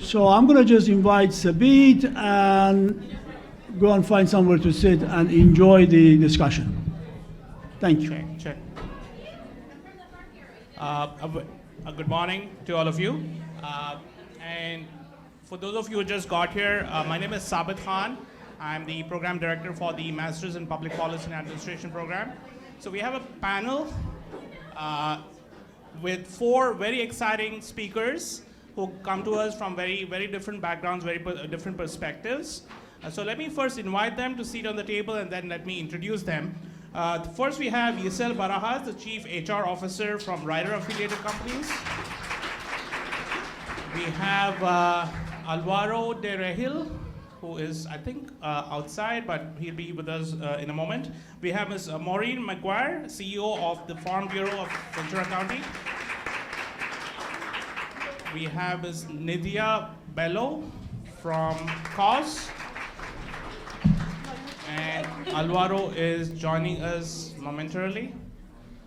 So I'm going to just invite Sabit and go and find somewhere to sit and enjoy the discussion. Thank you. Check. Good morning to all of you. And for those of you who just got here, my name is Sabit Khan. I'm the program director for the Masters in Public Policy and Administration program. So we have a panel with 4 very exciting speakers who come to us from very, very different backgrounds, very different perspectives. So let me first invite them to sit on the table and then let me introduce them. First we have Yisel Barajas, the Chief HR Officer from Ryder Affiliated Companies. We have Alvaro de Regil, who is, I think, outside, but he'll be with us in a moment. We have Ms. Maureen McGuire, CEO of the Farm Bureau of Ventura County. We have Ms. Nidia Bello from CAUSE. And Alvaro is joining us momentarily.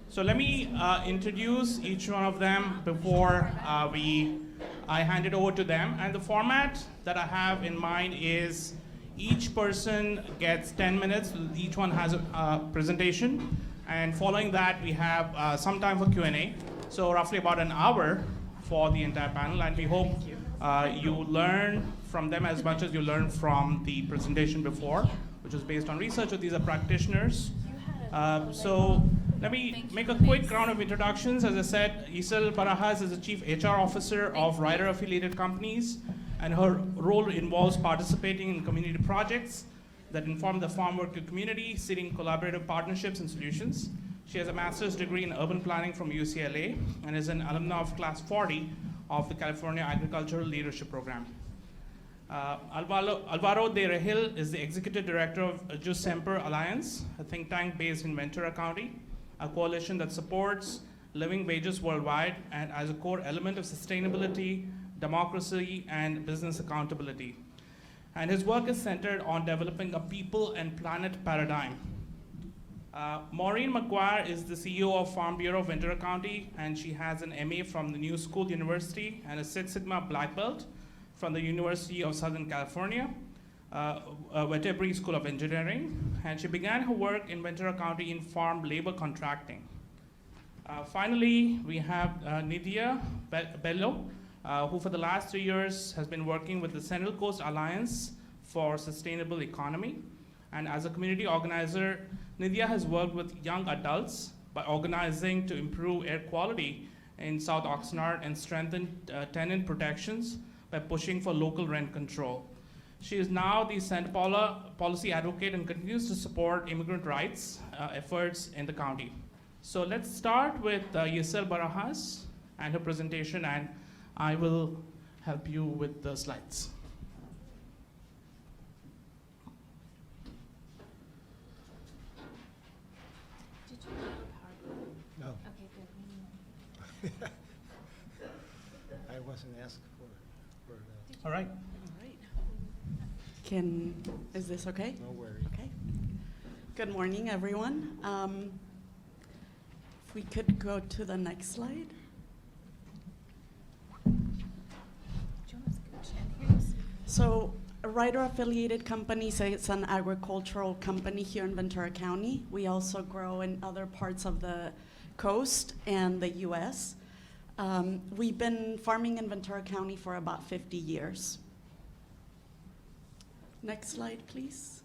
So let me introduce each one of them before I hand it over to them. And the format that I have in mind is each person gets 10 minutes. Each one has a presentation. And following that, we have some time for Q&A. So roughly about an hour for the entire panel. And we hope you learn from them as much as you learned from the presentation before, which is based on research. So these are practitioners. So let me make a quick round of introductions. As I said, Yisel Barajas is the Chief HR Officer of Ryder Affiliated Companies, and her role involves participating in community projects that inform the farm worker community, seeding collaborative partnerships and solutions. She has a master's degree in urban planning from UCLA and is an alumna of Class 40 of the California Agricultural Leadership Program. Alvaro de Regil is the Executive Director of Jus Semper Alliance, a think tank based in Ventura County, a coalition that supports living wages worldwide and as a core element of sustainability, democracy, and business accountability. And his work is centered on developing a people and planet paradigm. Maureen McGuire is the CEO of Farm Bureau of Ventura County, and she has an MA from the New School University and a Six Sigma Black Belt from the University of Southern California, Wetterbury School of Engineering, and she began her work in Ventura County in farm labor contracting. Finally, we have Nidia Bello, who for the last 3 years has been working with the Central Coast Alliance for Sustainable Economy. And as a community organizer, Nidia has worked with young adults by organizing to improve air quality in South Oxnard and strengthen tenant protections by pushing for local rent control. She is now the Santa Paula policy advocate and continues to support immigrant rights efforts in the county. So let's start with Yisel Barajas and her presentation, and I will help you with the slides. Did you have a PowerPoint? No, Okay, good. I wasn't asked for All right. All right. Is this okay? no worries. Okay. Good morning, everyone. If we could go to the next slide. So, Ryder Affiliated Companies is an agricultural company here in Ventura County. We also grow in other parts of the coast and the US. We've been farming in Ventura County for about 50 years. Next slide, please.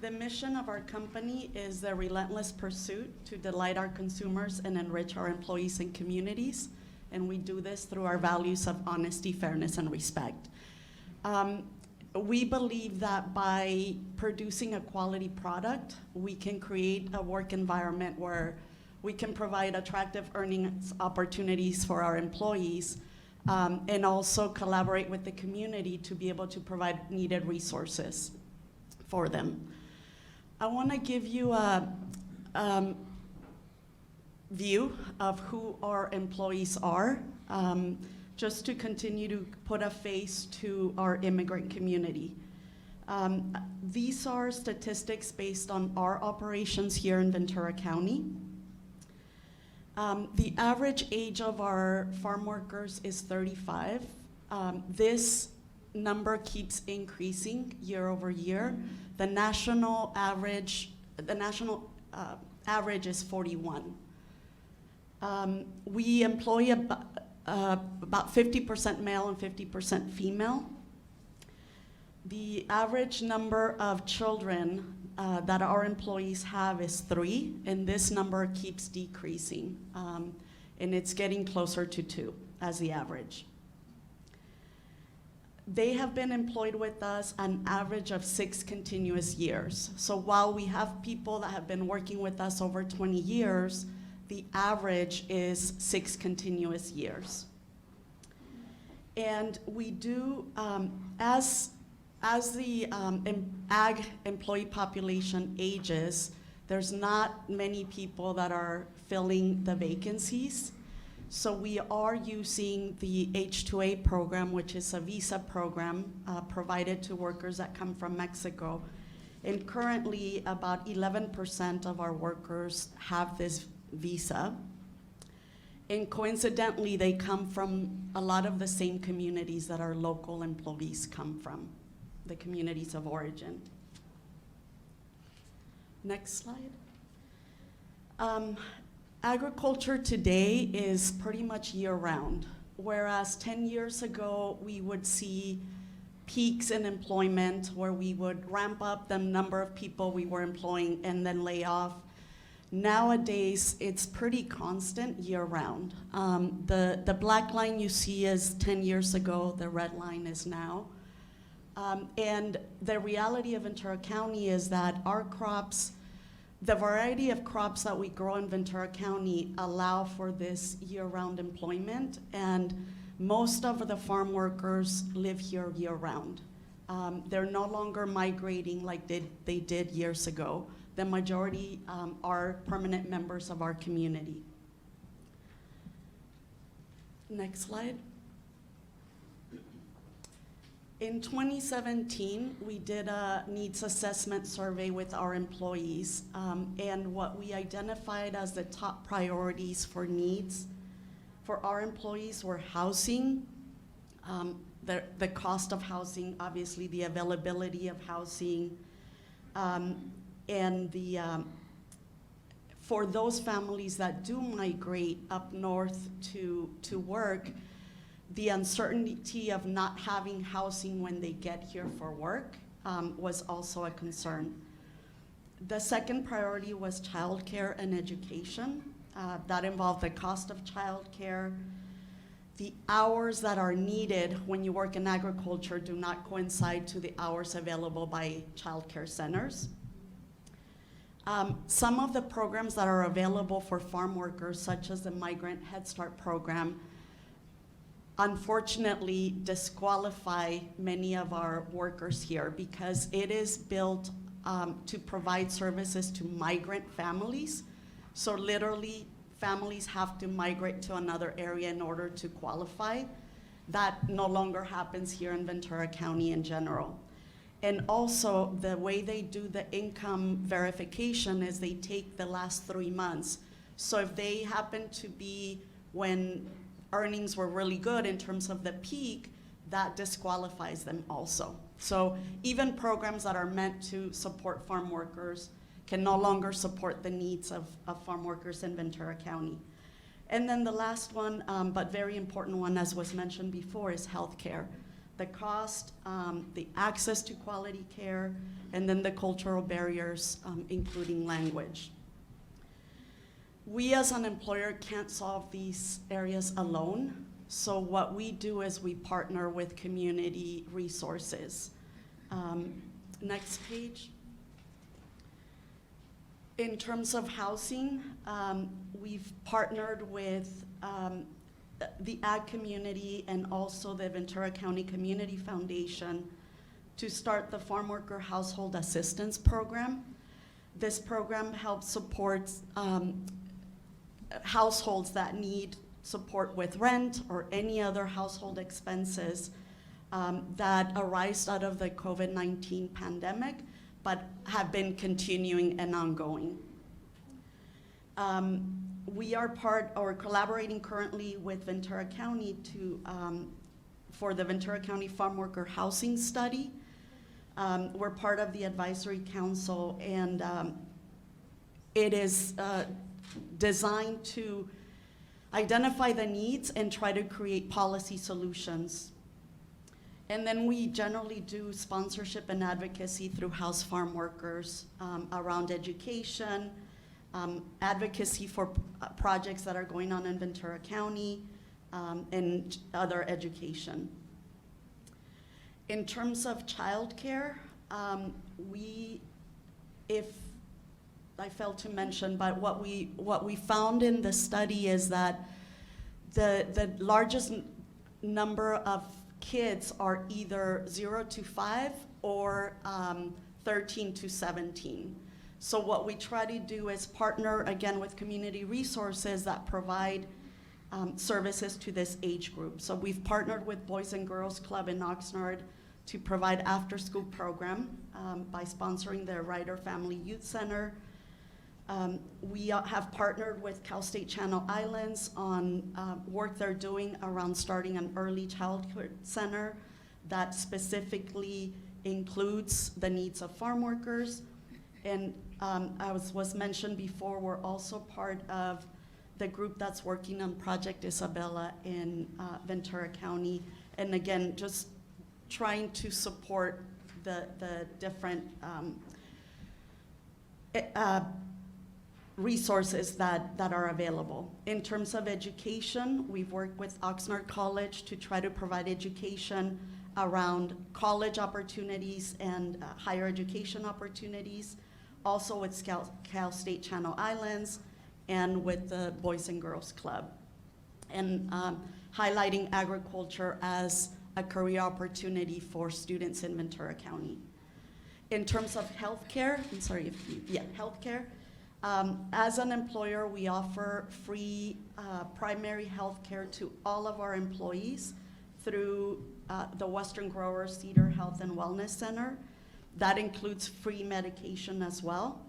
The mission of our company is the relentless pursuit to delight our consumers and enrich our employees and communities. And we do this through our values of honesty, fairness, and respect. We believe that by producing a quality product, we can create a work environment where we can provide attractive earnings opportunities for our employees, and also collaborate with the community to be able to provide needed resources for them. I want to give you a view of who our employees are, just to continue to put a face to our immigrant community. These are statistics based on our operations here in Ventura County. The average age of our farm workers is 35. This number keeps increasing year over year. The national average is 41. We employ about 50% male and 50% female. The average number of children that our employees have is 3, and this number keeps decreasing, and it's getting closer to 2 as the average. They have been employed with us an average of 6 continuous years. So while we have people that have been working with us over 20 years, the average is 6 continuous years. And we do, as the ag employee population ages, there's not many people that are filling the vacancies. So we are using the H-2A program, which is a visa program provided to workers that come from Mexico. And currently, about 11% of our workers have this visa. And coincidentally, they come from a lot of the same communities that our local employees come from, the communities of origin. Next slide. Agriculture today is pretty much year-round, whereas 10 years ago, we would see peaks in employment where we would ramp up the number of people we were employing and then lay off. Nowadays, it's pretty constant year-round. The black line you see is 10 years ago, the red line is now. And the reality of Ventura County is that our crops, the variety of crops that we grow in Ventura County allow for this year-round employment, and most of the farm workers live here year-round. They're no longer migrating like they did years ago. The majority are permanent members of our community. Next slide. In 2017, we did a needs assessment survey with our employees, and what we identified as the top priorities for needs for our employees were housing, the cost of housing, obviously the availability of housing, and for those families that do migrate up north to work, the uncertainty of not having housing when they get here for work was also a concern. The second priority was childcare and education. That involved the cost of childcare. The hours that are needed when you work in agriculture do not coincide to the hours available by childcare centers. Some of the programs that are available for farm workers, such as the Migrant Head Start program, unfortunately disqualify many of our workers here because it is built to provide services to migrant families. So literally, families have to migrate to another area in order to qualify. That no longer happens here in Ventura County in general. And also, the way they do the income verification is they take the last 3 months. So if they happen to be when earnings were really good in terms of the peak, that disqualifies them also. So even programs that are meant to support farm workers can no longer support the needs of farm workers in Ventura County. And then the last one, but very important one, as was mentioned before, is healthcare. The cost, the access to quality care, and then the cultural barriers, including language. We as an employer can't solve these areas alone. So what we do is we partner with community resources. Next page. In terms of housing, we've partnered with the ag community and also the Ventura County Community Foundation to start the Farm Worker Household Assistance Program. This program helps support households that need support with rent or any other household expenses that arise out of the COVID-19 pandemic, but have been continuing and ongoing. We are collaborating currently with Ventura County for the Ventura County Farm Worker Housing Study. We're part of the advisory council, and it is designed to identify the needs and try to create policy solutions. And then we generally do sponsorship and advocacy through house farm workers around education, advocacy for projects that are going on in Ventura County, and other education. In terms of childcare, if I failed to mention, but what we found in the study is that the largest number of kids are either 0 to 5 or 13 to 17. So what we try to do is partner again with community resources that provide services to this age group. So we've partnered with Boys and Girls Club in Oxnard to provide after-school program by sponsoring their Ryder Family Youth Center. We have partnered with Cal State Channel Islands on work they're doing around starting an early childhood center that specifically includes the needs of farm workers. And as was mentioned before, we're also part of the group that's working on Project Isabella in Ventura County. And again, just trying to support the different resources that are available. In terms of education, we've worked with Oxnard College to try to provide education around college opportunities and higher education opportunities, also with Cal State Channel Islands and with the Boys and Girls Club, and highlighting agriculture as a career opportunity for students in Ventura County. In terms of healthcare, healthcare, as an employer, we offer free primary health care to all of our employees through the Western Grower Cedar Health and Wellness Center. That includes free medication as well,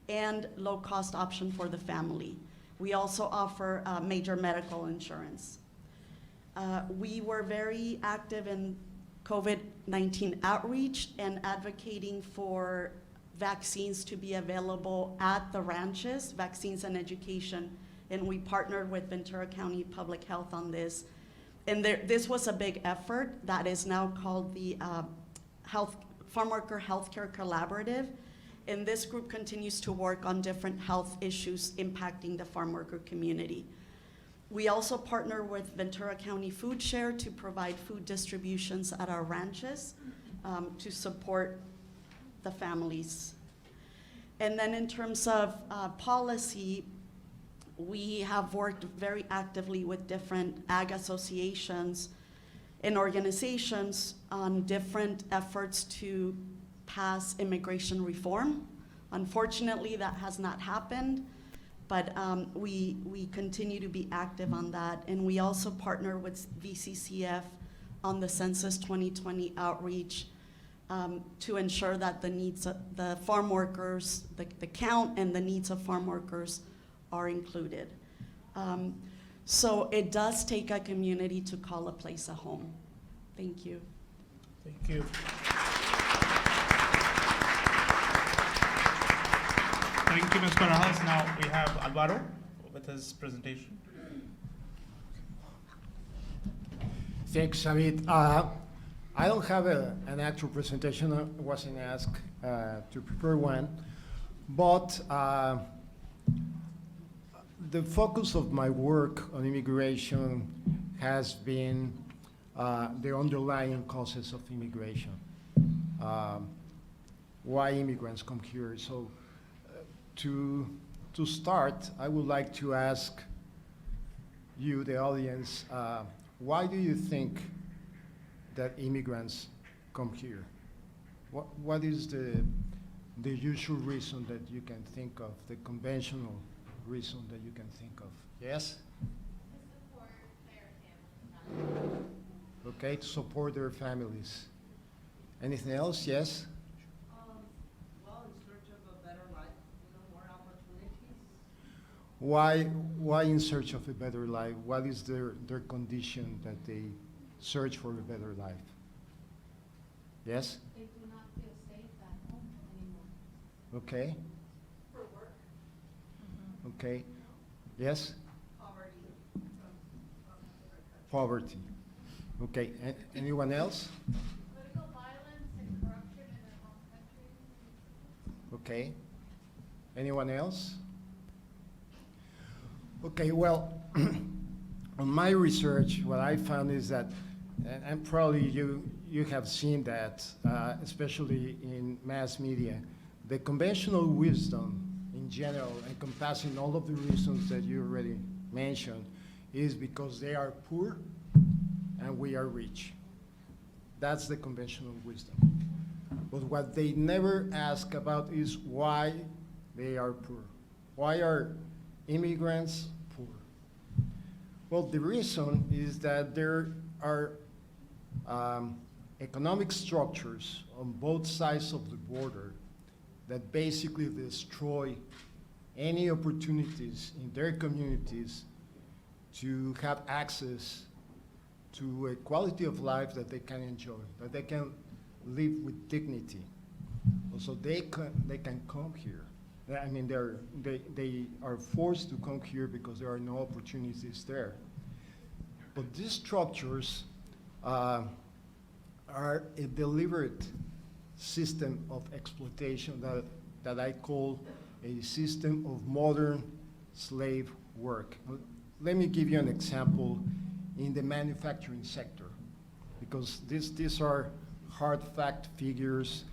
and low-cost option for the family. We also offer major medical insurance. We were very active in COVID-19 outreach and advocating for vaccines to be available at the ranches, vaccines and education, and we partnered with Ventura County Public Health on this. And this was a big effort that is now called the Farm Worker Healthcare Collaborative, and this group continues to work on different health issues impacting the farm worker community. We also partner with Ventura County Food Share to provide food distributions at our ranches to support the families. And then in terms of policy, we have worked very actively with different ag associations and organizations on different efforts to pass immigration reform. Unfortunately, that has not happened, but we continue to be active on that. And we also partner with VCCF on the Census 2020 outreach to ensure that the needs of the farm workers, the count and the needs of farm workers are included. So it does take a community to call a place a home. Thank you. Thank you. Thank you, Ms. Corrales. Now we have Alvaro with his presentation. Thanks, Amit. I don't have an actual presentation. I wasn't asked to prepare one, but the focus of my work on immigration has been the underlying causes of immigration, why immigrants come here. So to start, I would like to ask you, the audience, why do you think that immigrants come here? What is the usual reason that you can think of, the conventional reason that you can think of? Yes? To support their families. Okay, to support their families. Anything else? Yes? Well, in search of a better life, more opportunities. Why in search of a better life? What is their condition that they search for a better life? Yes? They do not feel safe at home anymore. Okay. For work. Okay. Yes? Poverty. Poverty. Okay. Anyone else? Political violence and corruption in their home country. Okay. Anyone else? Okay, well, on my research, what I found is that, and probably you have seen that, especially in mass media, the conventional wisdom in general, encompassing all of the reasons that you already mentioned, is because they are poor and we are rich. That's the conventional wisdom. But what they never ask about is why they are poor. Why are immigrants poor? Well, the reason is that there are economic structures on both sides of the border that basically destroy any opportunities in their communities to have access to a quality of life that they can enjoy, that they can live with dignity. So they can come here. I mean, they are forced to come here because there are no opportunities there. But these structures are a deliberate system of exploitation that I call a system of modern slave work. Let me give you an example in the manufacturing sector, because these are hard fact figures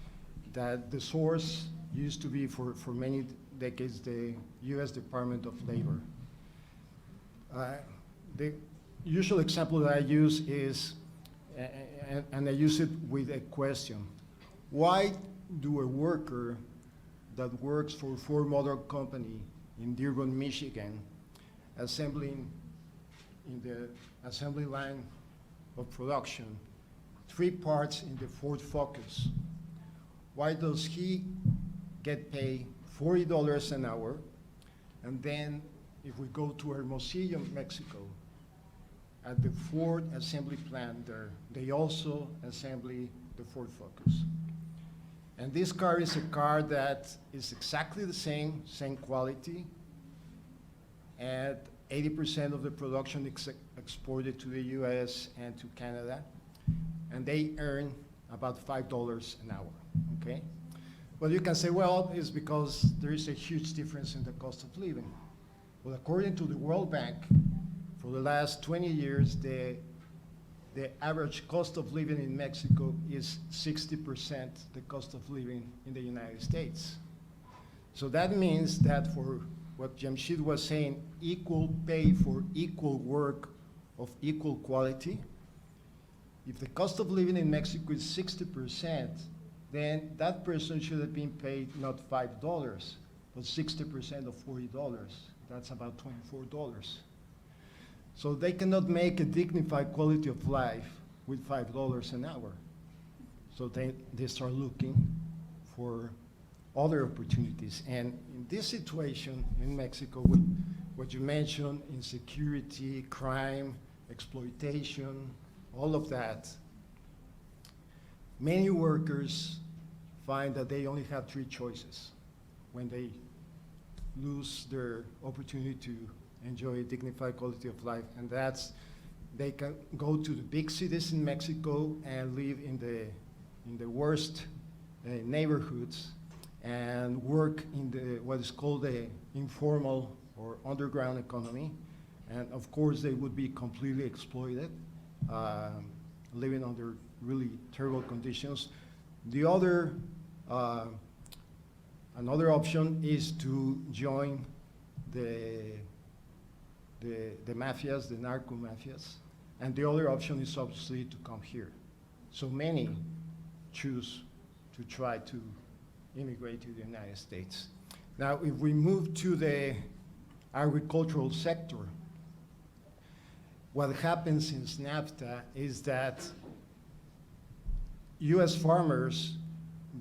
that the source used to be for many decades the U.S. Department of Labor. The usual example that I use is, and I use it with a question, why do a worker that works for a Ford Motor Company in Dearborn, Michigan, assembling in the assembly line of production 3 parts in the Ford Focus, why does he get paid $40 an hour? And then if we go to Hermosillo, Mexico, at the Ford assembly plant there, they also assembly the Ford Focus. And this car is a car that is exactly the same quality, and 80% of the production exported to the US and to Canada, and they earn about $5 an hour, okay? Well, you can say, well, it's because there is a huge difference in the cost of living. Well, according to the World Bank, for the last 20 years, the average cost of living in Mexico is 60% the cost of living in the United States. So that means that for what Jamshid was saying, equal pay for equal work of equal quality, if the cost of living in Mexico is 60%, then that person should have been paid not $5, but 60% of $40. That's about $24. So they cannot make a dignified quality of life with $5 an hour. So they start looking for other opportunities. And in this situation in Mexico, with what you mentioned, insecurity, crime, exploitation, all of that, many workers find that they only have 3 choices when they lose their opportunity to enjoy a dignified quality of life, and that's they can go to the big cities in Mexico and live in the worst neighborhoods and work in the what is called the informal or underground economy, and of course they would be completely exploited, living under really terrible conditions. The other another option is to join the mafias, the narco mafias, and the other option is obviously to come here. So many choose to try to immigrate to the United States. Now, if we move to the agricultural sector, what happens in NAFTA is that US farmers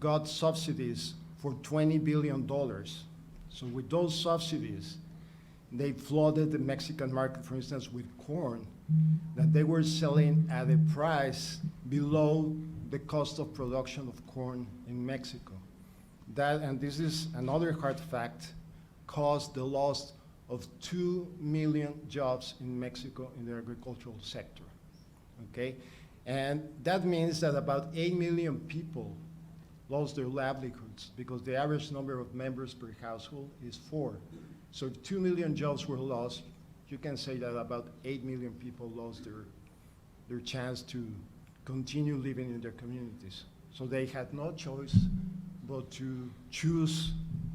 got subsidies for $20 billion. So with those subsidies, they flooded the Mexican market, for instance, with corn, that they were selling at a price below the cost of production of corn in Mexico. That, and this is another hard fact, caused the loss of 2 million jobs in Mexico in the agricultural sector, okay? And that means that about 8 million people lost their livelihoods because the average number of members per household is 4. So 2 million jobs were lost. You can say that about 8 million people lost their chance to continue living in their communities. So they had no choice but to choose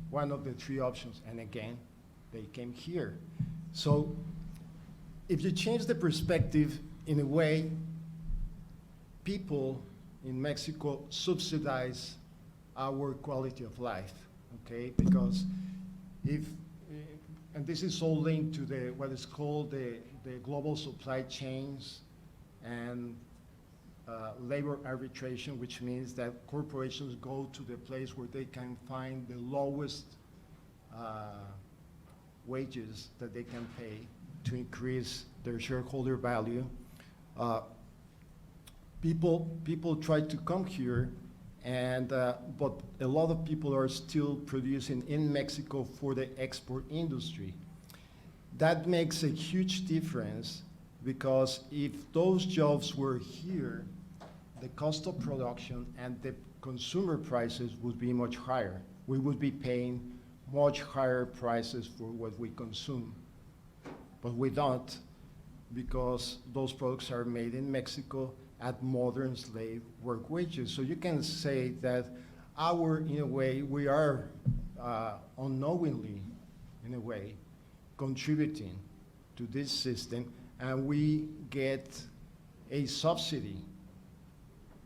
one of the 3 options. And again, they came here. So if you change the perspective, in a way, people in Mexico subsidize our quality of life, okay? Because if, and this is all linked to the, what is called the global supply chains and labor arbitration, which means that corporations go to the place where they can find the lowest wages that they can pay to increase their shareholder value. People try to come here, and but a lot of people are still producing in Mexico for the export industry. That makes a huge difference, because if those jobs were here, the cost of production and the consumer prices would be much higher. We would be paying much higher prices for what we consume. But we don't, because those products are made in Mexico at modern slave work wages. So you can say that in a way, we are unknowingly, in a way, contributing to this system, and we get a subsidy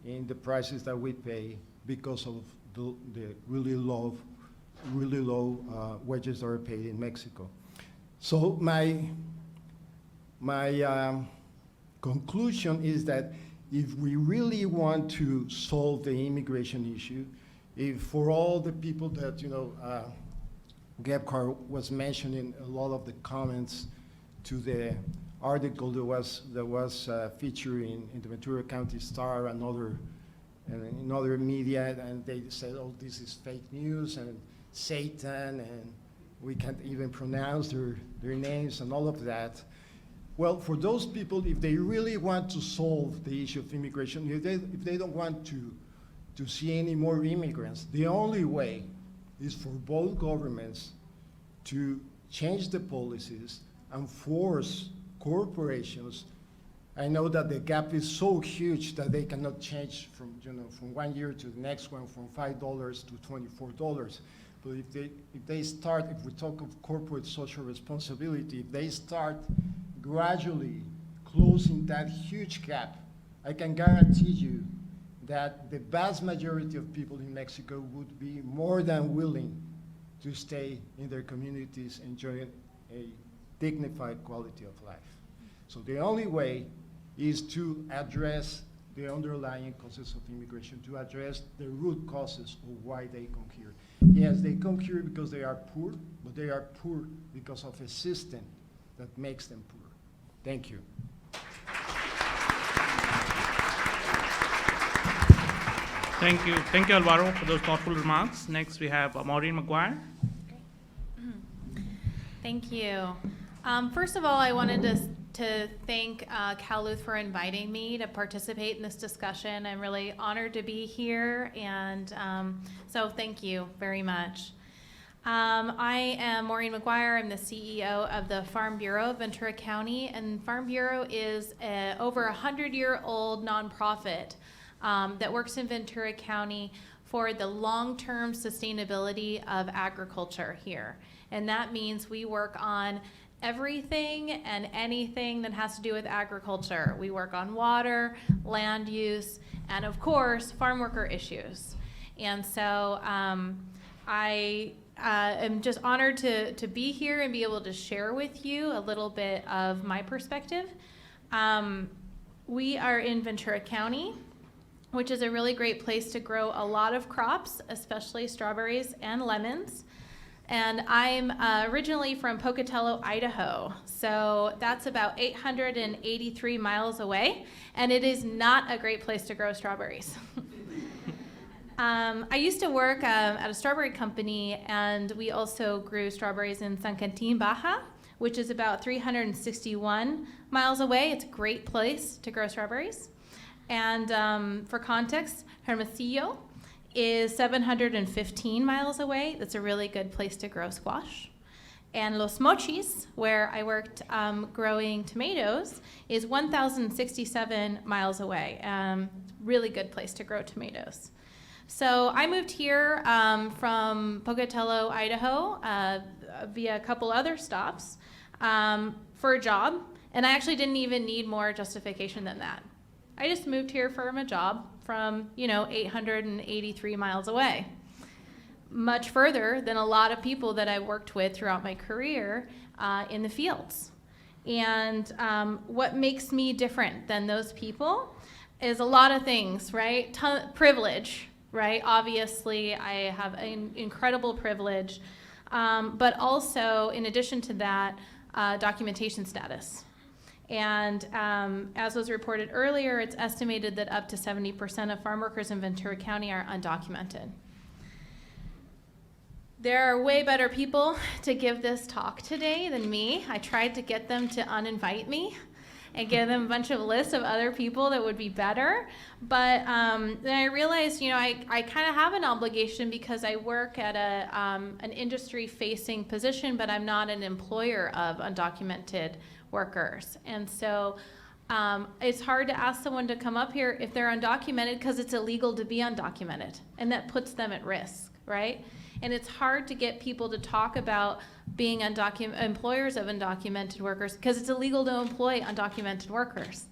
in the prices that we pay because of the really low wages that are paid in Mexico. So my conclusion is that if we really want to solve the immigration issue, if for all the people that, Gebhard was mentioning a lot of the comments to the article that was featured in the Ventura County Star and in other media, and they said, oh, this is fake news and Satan, and we can't even pronounce their names and all of that. Well, for those people, if they really want to solve the issue of immigration, if they don't want to see any more immigrants, the only way is for both governments to change the policies and force corporations. I know that the gap is so huge that they cannot change from 1 year to the next one, from $5 to $24. But if they start, if we talk of corporate social responsibility, if they start gradually closing that huge gap, I can guarantee you that the vast majority of people in Mexico would be more than willing to stay in their communities enjoying a dignified quality of life. So the only way is to address the underlying causes of immigration, to address the root causes of why they come here. Yes, they come here because they are poor, but they are poor because of a system that makes them poor. Thank you. Thank you, Alvaro, for those thoughtful remarks. Next, we have Maureen McGuire. Thank you. First of all, I wanted to thank CalLuth for inviting me to participate in this discussion. I'm really honored to be here, and so thank you very much. I am Maureen McGuire. I'm the CEO of the Farm Bureau of Ventura County, and Farm Bureau is a over 100-year-old nonprofit that works in Ventura County for the long-term sustainability of agriculture here. And that means we work on everything and anything that has to do with agriculture. We work on water, land use, and of course, farm worker issues. And so I am just honored to be here and be able to share with you a little bit of my perspective. We are in Ventura County, which is a really great place to grow a lot of crops, especially strawberries and lemons. And I'm originally from Pocatello, Idaho. So that's about 883 miles away, and it is not a great place to grow strawberries. I used to work at a strawberry company, and we also grew strawberries in San Quintin, Baja, which is about 361 miles away. It's a great place to grow strawberries. And for context, Hermosillo is 715 miles away. That's a really good place to grow squash. And Los Mochis, where I worked growing tomatoes, is 1,067 miles away. Really good place to grow tomatoes. So I moved here from Pocatello, Idaho, via a couple other stops for a job, and I actually didn't even need more justification than that. I just moved here from a job from, 883 miles away. Much further than a lot of people that I worked with throughout my career in the fields. And what makes me different than those people is a lot of things, right? Privilege, right? Obviously, I have an incredible privilege, but also, in addition to that, documentation status. And as was reported earlier, it's estimated that up to 70% of farm workers in Ventura County are undocumented. There are way better people to give this talk today than me. I tried to get them to uninvite me and give them a bunch of lists of other people that would be better. But then I realized, I kind of have an obligation because I work at an industry-facing position, but I'm not an employer of undocumented workers. And so it's hard to ask someone to come up here if they're undocumented because it's illegal to be undocumented, and that puts them at risk, right? And it's hard to get people to talk about being employers of undocumented workers because it's illegal to employ undocumented workers.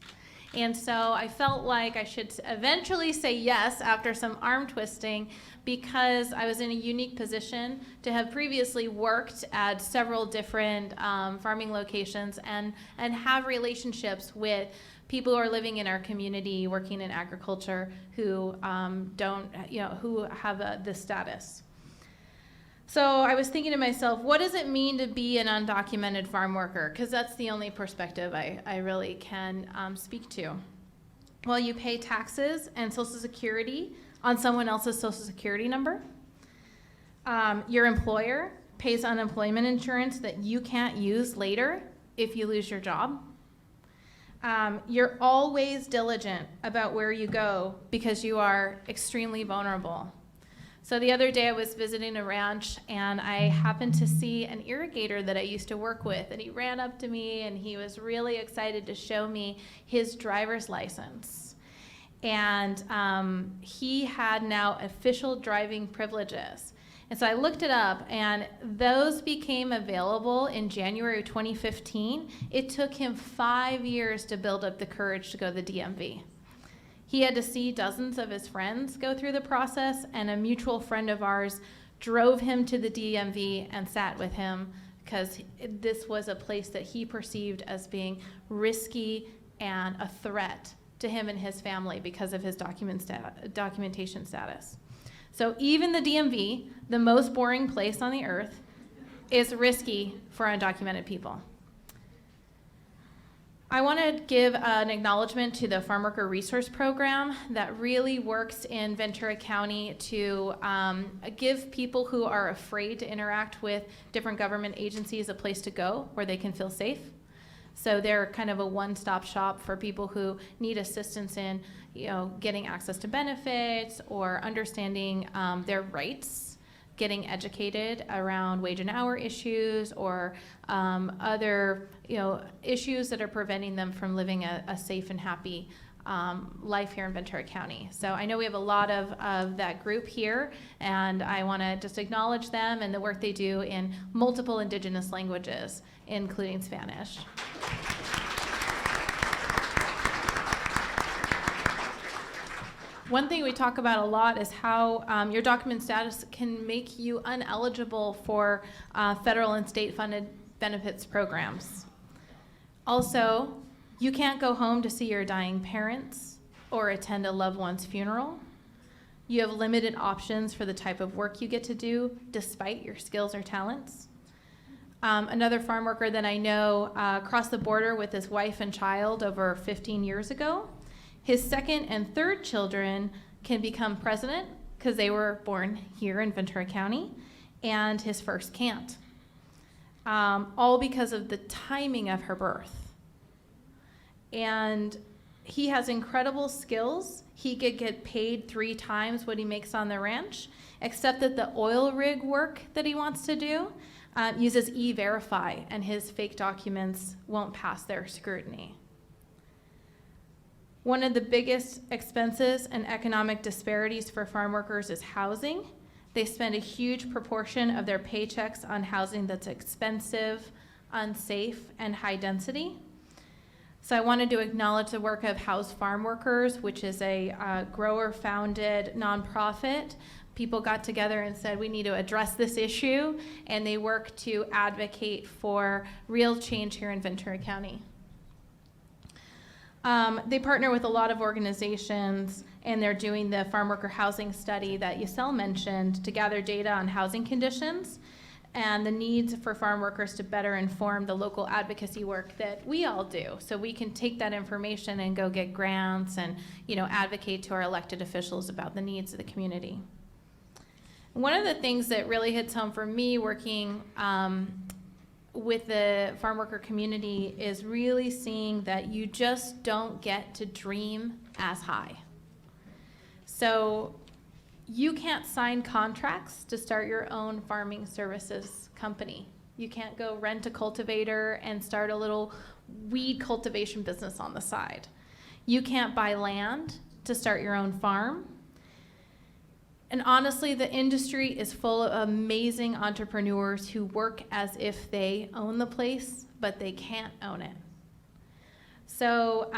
And so I felt like I should eventually say yes after some arm twisting because I was in a unique position to have previously worked at several different farming locations and have relationships with people who are living in our community, working in agriculture, who who have this status. So I was thinking to myself, what does it mean to be an undocumented farm worker? Because that's the only perspective I really can speak to. Well, you pay taxes and Social Security on someone else's Social Security number. Your employer pays unemployment insurance that you can't use later if you lose your job. You're always diligent about where you go because you are extremely vulnerable. So the other day I was visiting a ranch and I happened to see an irrigator that I used to work with, and he ran up to me and he was really excited to show me his driver's license. And he had now official driving privileges. And so I looked it up, and those became available in January 2015. It took him 5 years to build up the courage to go to the DMV. He had to see dozens of his friends go through the process, and a mutual friend of ours drove him to the DMV and sat with him because this was a place that he perceived as being risky and a threat to him and his family because of his documentation status. So even the DMV, the most boring place on the earth, is risky for undocumented people. I want to give an acknowledgement to the Farm Worker Resource Program that really works in Ventura County to give people who are afraid to interact with different government agencies a place to go where they can feel safe. So they're kind of a one-stop shop for people who need assistance in, getting access to benefits or understanding their rights, getting educated around wage and hour issues or other issues that are preventing them from living a safe and happy life here in Ventura County. So I know we have a lot of that group here, and I want to just acknowledge them and the work they do in multiple indigenous languages, including Spanish. One thing we talk about a lot is how your document status can make you ineligible for federal and state funded benefits programs. Also, you can't go home to see your dying parents or attend a loved one's funeral. You have limited options for the type of work you get to do despite your skills or talents. Another farm worker that I know crossed the border with his wife and child over 15 years ago. His second and third children can become president because they were born here in Ventura County, and his first can't. All because of the timing of her birth. And he has incredible skills. He could get paid 3 times what he makes on the ranch, except that the oil rig work that he wants to do uses E-Verify, and his fake documents won't pass their scrutiny. One of the biggest expenses and economic disparities for farm workers is housing. They spend a huge proportion of their paychecks on housing that's expensive, unsafe, and high density. So I wanted to acknowledge the work of House Farm Workers, which is a grower-founded nonprofit. People got together and said, we need to address this issue, and they work to advocate for real change here in Ventura County. They partner with a lot of organizations, and they're doing the farm worker housing study that Yasel mentioned to gather data on housing conditions and the needs for farm workers to better inform the local advocacy work that we all do. So we can take that information and go get grants and, advocate to our elected officials about the needs of the community. One of the things that really hits home for me working with the farm worker community is really seeing that you just don't get to dream as high. So you can't sign contracts to start your own farming services company. You can't go rent a cultivator and start a little weed cultivation business on the side. You can't buy land to start your own farm. And honestly, the industry is full of amazing entrepreneurs who work as if they own the place, but they can't own it. So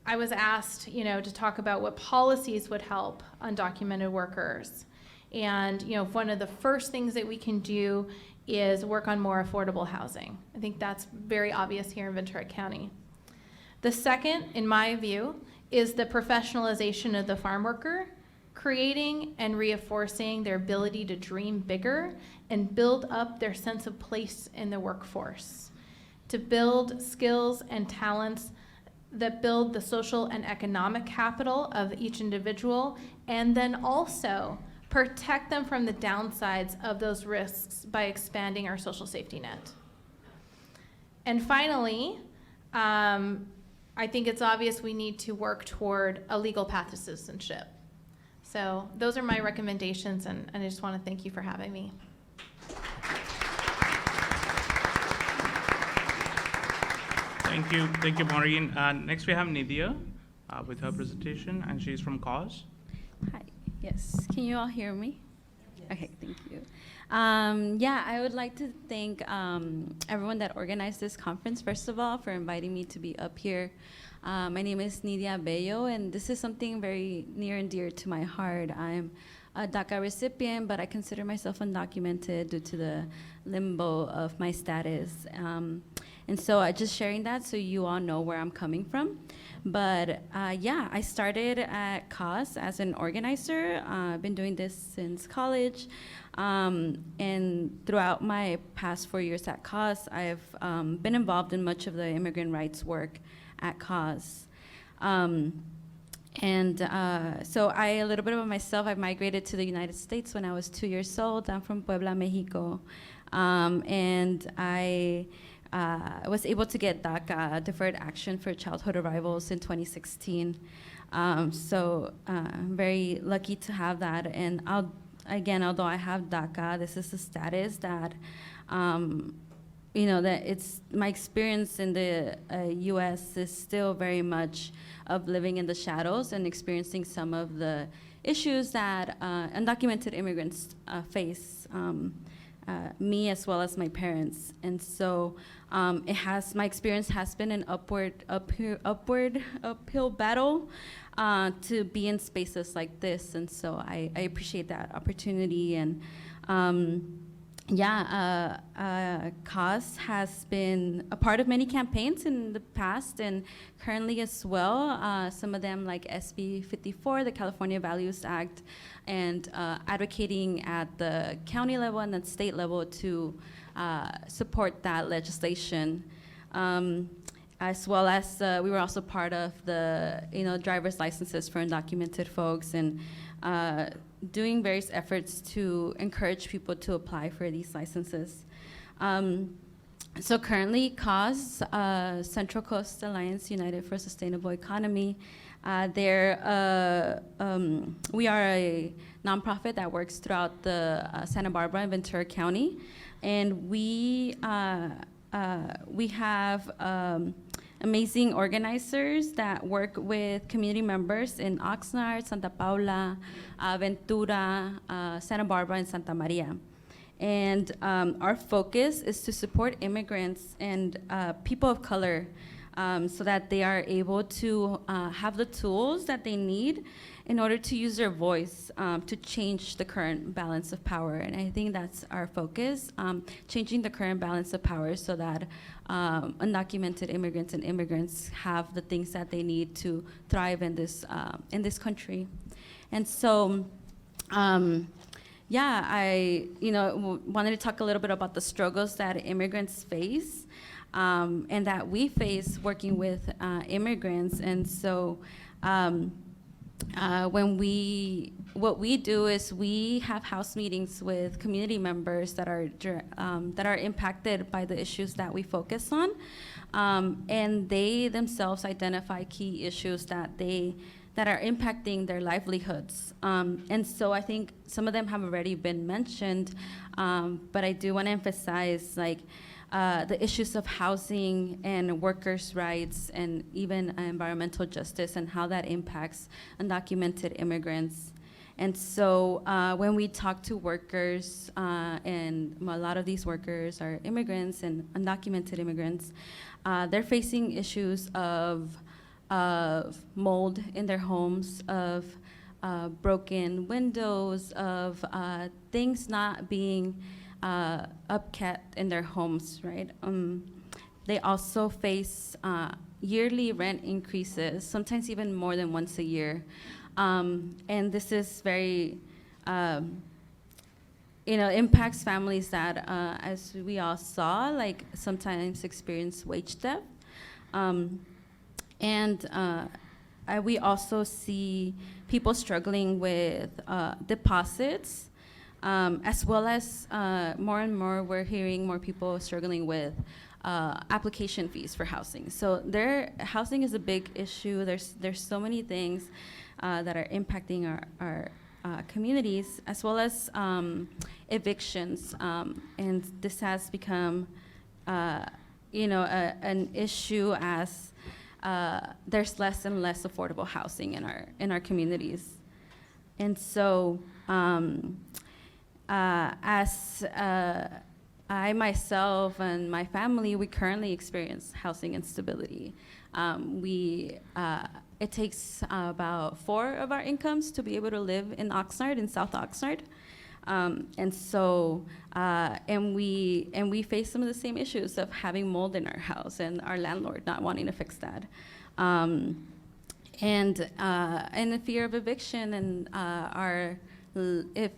I was asked, to talk about what policies would help undocumented workers. And, one of the first things that we can do is work on more affordable housing. I think that's very obvious here in Ventura County. The second, in my view, is the professionalization of the farm worker, creating and reinforcing their ability to dream bigger and build up their sense of place in the workforce, to build skills and talents that build the social and economic capital of each individual, and then also protect them from the downsides of those risks by expanding our social safety net. And finally, I think it's obvious we need to work toward a legal path to citizenship. So those are my recommendations, and I just want to thank you for having me. Thank you, Maureen. Next we have Nidya with her presentation, and she's from CAUSE. Hi, yes, can you all hear me? Yes. Okay, thank you. I would like to thank everyone that organized this conference, first of all, for inviting me to be up here. My name is Nidia Bello, and this is something very near and dear to my heart. I'm a DACA recipient, but I consider myself undocumented due to the limbo of my status. And so just sharing that so you all know where I'm coming from. But I started at CAUSE as an organizer. I've been doing this since college. And throughout my past 4 years at CAUSE, I've been involved in much of the immigrant rights work at CAUSE. So a little bit about myself, I migrated to the United States when I was 2 years old. I'm from Puebla, Mexico. And I was able to get DACA, Deferred Action for Childhood Arrivals, in 2016. I'm very lucky to have that. And although I have DACA, this is a status that, that it's my experience in the U.S. is still very much of living in the shadows and experiencing some of the issues that undocumented immigrants face, me as well as my parents. And so my experience has been an uphill battle to be in spaces like this. And so I appreciate that opportunity. And CAUSE has been a part of many campaigns in the past and currently as well. Some of them like SB 54, the California Values Act, and advocating at the county level and the state level to support that legislation. As well as we were also part of the driver's licenses for undocumented folks and doing various efforts to encourage people to apply for these licenses. So currently, CAUSE, Central Coast Alliance United for a Sustainable Economy, we are a nonprofit that works throughout the Santa Barbara and Ventura County, and we have amazing organizers that work with community members in Oxnard, Santa Paula, Ventura, Santa Barbara, and Santa Maria. And our focus is to support immigrants and people of color so that they are able to have the tools that they need in order to use their voice to change the current balance of power. And I think that's our focus, changing the current balance of power so that undocumented immigrants and immigrants have the things that they need to thrive in this country. And so, I wanted to talk a little bit about the struggles that immigrants face and that we face working with immigrants. And so, what we do is we have house meetings with community members that are impacted by the issues that we focus on, and they themselves identify key issues that are impacting their livelihoods. And so I think some of them have already been mentioned, but I do want to emphasize the issues of housing and workers' rights and even environmental justice and how that impacts undocumented immigrants. And so when we talk to workers, and a lot of these workers are immigrants and undocumented immigrants, they're facing issues of mold in their homes, of broken windows, of things not being upkept in their homes, right? They also face yearly rent increases, sometimes even more than once a year. And this is very, impacts families that, as we all saw, sometimes experience wage theft. We also see people struggling with deposits, as well as more and more we're hearing more people struggling with application fees for housing. So housing is a big issue. There's so many things that are impacting our communities, as well as evictions. And this has become, an issue as there's less and less affordable housing in our communities. And so, as I myself and my family, we currently experience housing instability. It takes about 4 of our incomes to be able to live in Oxnard, in South Oxnard. And so, and we face some of the same issues of having mold in our house and our landlord not wanting to fix that. And the fear of eviction and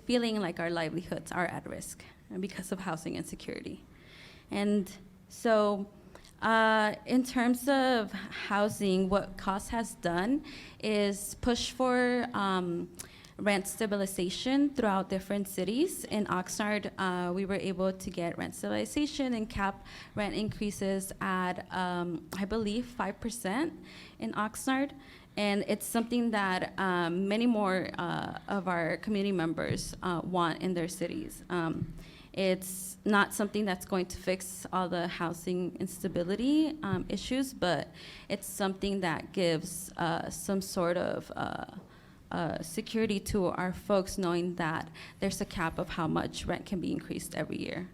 feeling like our livelihoods are at risk because of housing insecurity. And so, in terms of housing, what CAUSE has done is push for rent stabilization throughout different cities. In Oxnard, we were able to get rent stabilization and cap rent increases at, I believe, 5% in Oxnard. And it's something that many more of our community members want in their cities. It's not something that's going to fix all the housing instability issues, but it's something that gives some sort of security to our folks, knowing that there's a cap of how much rent can be increased every year.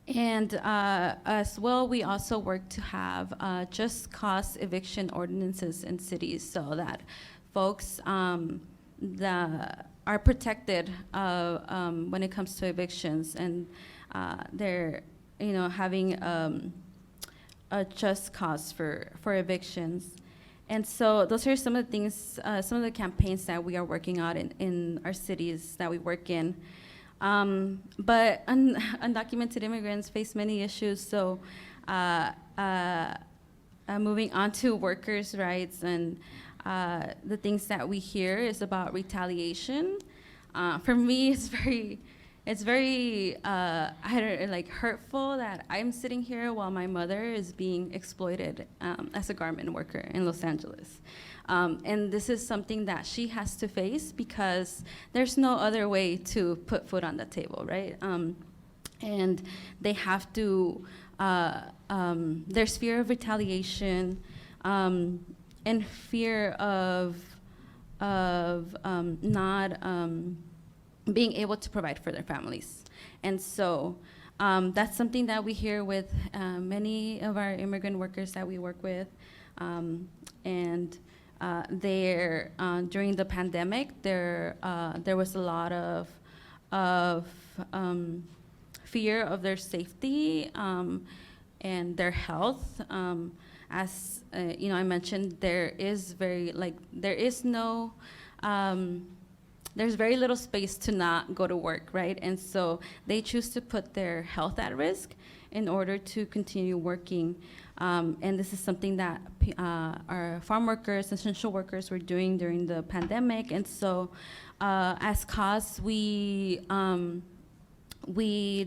As well, we also work to have just cause eviction ordinances in cities so that folks are protected when it comes to evictions, and they're having a just cause for evictions. And so those are some of the things, some of the campaigns that we are working on in our cities that we work in. But undocumented immigrants face many issues. So moving on to workers' rights, and the things that we hear is about retaliation. For me, it's very hurtful that I'm sitting here while my mother is being exploited as a garment worker in Los Angeles. And this is something that she has to face because there's no other way to put food on the table, right? And they have to, there's fear of retaliation, and fear of not being able to provide for their families. And so that's something that we hear with many of our immigrant workers that we work with. And during the pandemic, there was a lot of fear of their safety and their health. As I mentioned, there's very little space to not go to work, right? And so they choose to put their health at risk in order to continue working. And this is something that our farm workers, essential workers were doing during the pandemic. And so as CAUSE, we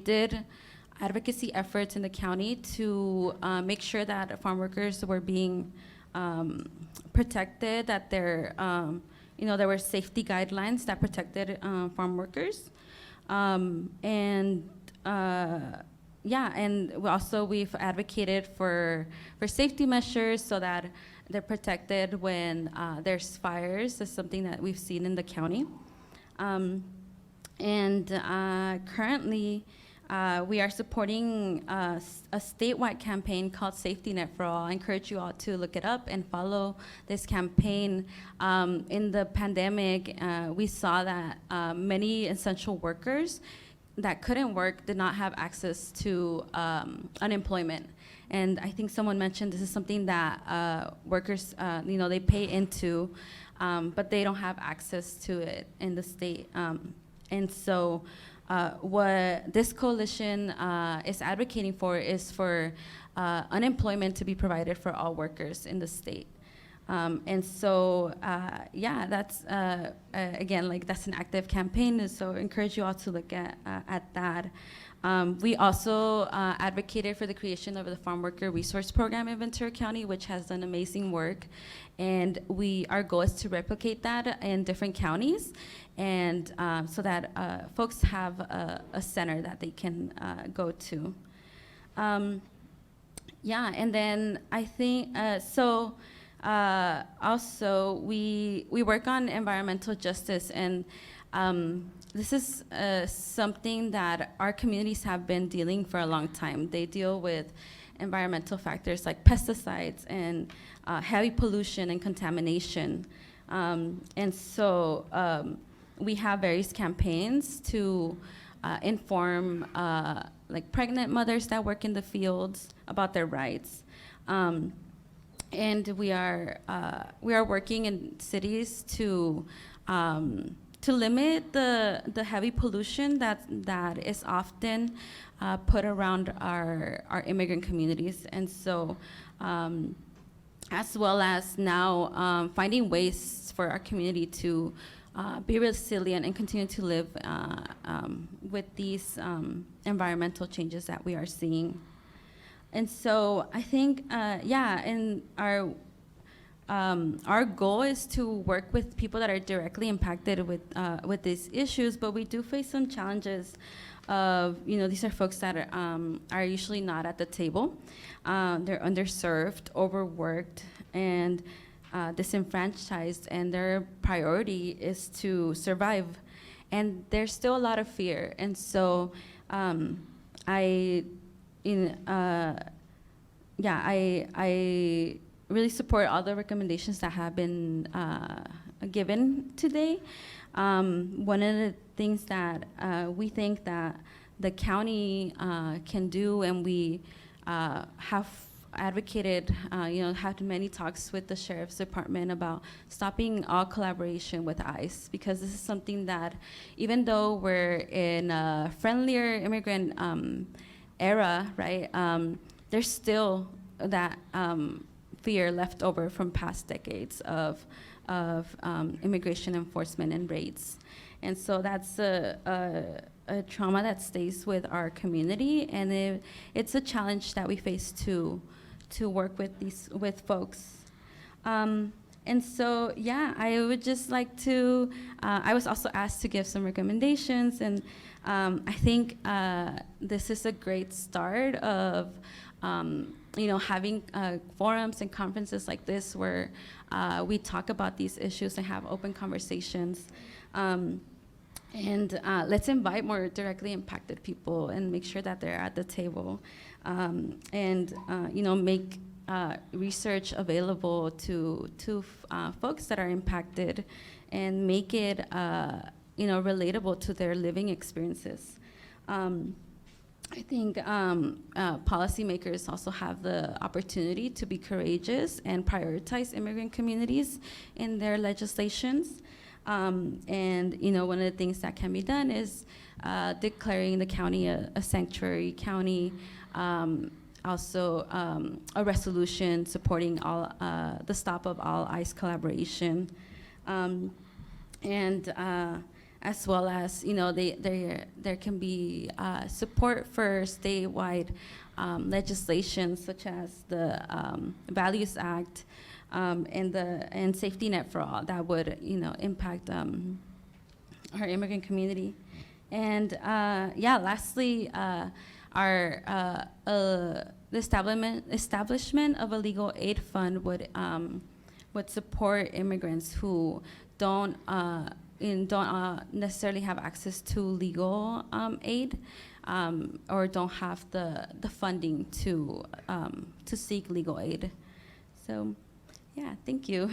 did advocacy efforts in the county to make sure that farm workers were being protected, that there were safety guidelines that protected farm workers. And we've advocated for safety measures so that they're protected when there's fires. That's something that we've seen in the county. Currently, we are supporting a statewide campaign called Safety Net for All. I encourage you all to look it up and follow this campaign. In the pandemic, we saw that many essential workers that couldn't work did not have access to unemployment. And I think someone mentioned this is something that workers, they pay into, but they don't have access to it in the state. And so what this coalition is advocating for is for unemployment to be provided for all workers in the state. That's again, that's an active campaign, and so I encourage you all to look at that. We also advocated for the creation of the Farm Worker Resource Program in Ventura County, which has done amazing work, and our goal is to replicate that in different counties, and so that folks have a center that they can go to. And then I think also we work on environmental justice, and this is something that our communities have been dealing for a long time. They deal with environmental factors like pesticides and heavy pollution and contamination. And so we have various campaigns to inform like pregnant mothers that work in the fields about their rights. And we are working in cities to limit the heavy pollution that is often put around our immigrant communities. And so, as well as now finding ways for our community to be resilient and continue to live with these environmental changes that we are seeing. And so I think, and our goal is to work with people that are directly impacted with these issues, but we do face some challenges of, these are folks that are usually not at the table. They're underserved, overworked, and disenfranchised, and their priority is to survive. And there's still a lot of fear. And so I really support all the recommendations that have been given today. One of the things that we think that the county can do, and we have advocated, had many talks with the Sheriff's Department about stopping all collaboration with ICE, because this is something that, even though we're in a friendlier immigrant era, right, there's still that fear left over from past decades of immigration enforcement and raids. And so that's a trauma that stays with our community, and it's a challenge that we face to work with folks. And so, yeah, I would just like to, I was also asked to give some recommendations, and I think this is a great start of having forums and conferences like this where we talk about these issues and have open conversations. And let's invite more directly impacted people and make sure that they're at the table, and make research available to folks that are impacted, and make it relatable to their living experiences. I think policymakers also have the opportunity to be courageous and prioritize immigrant communities in their legislations. And one of the things that can be done is declaring the county a sanctuary county, also a resolution supporting all the stop of all ICE collaboration, and as well as there can be support for statewide legislation such as the Values Act, and Safety Net for All that would impact our immigrant community. And lastly, the establishment of a legal aid fund would support immigrants who don't necessarily have access to legal aid, or don't have the funding to seek legal aid. So, yeah, thank you.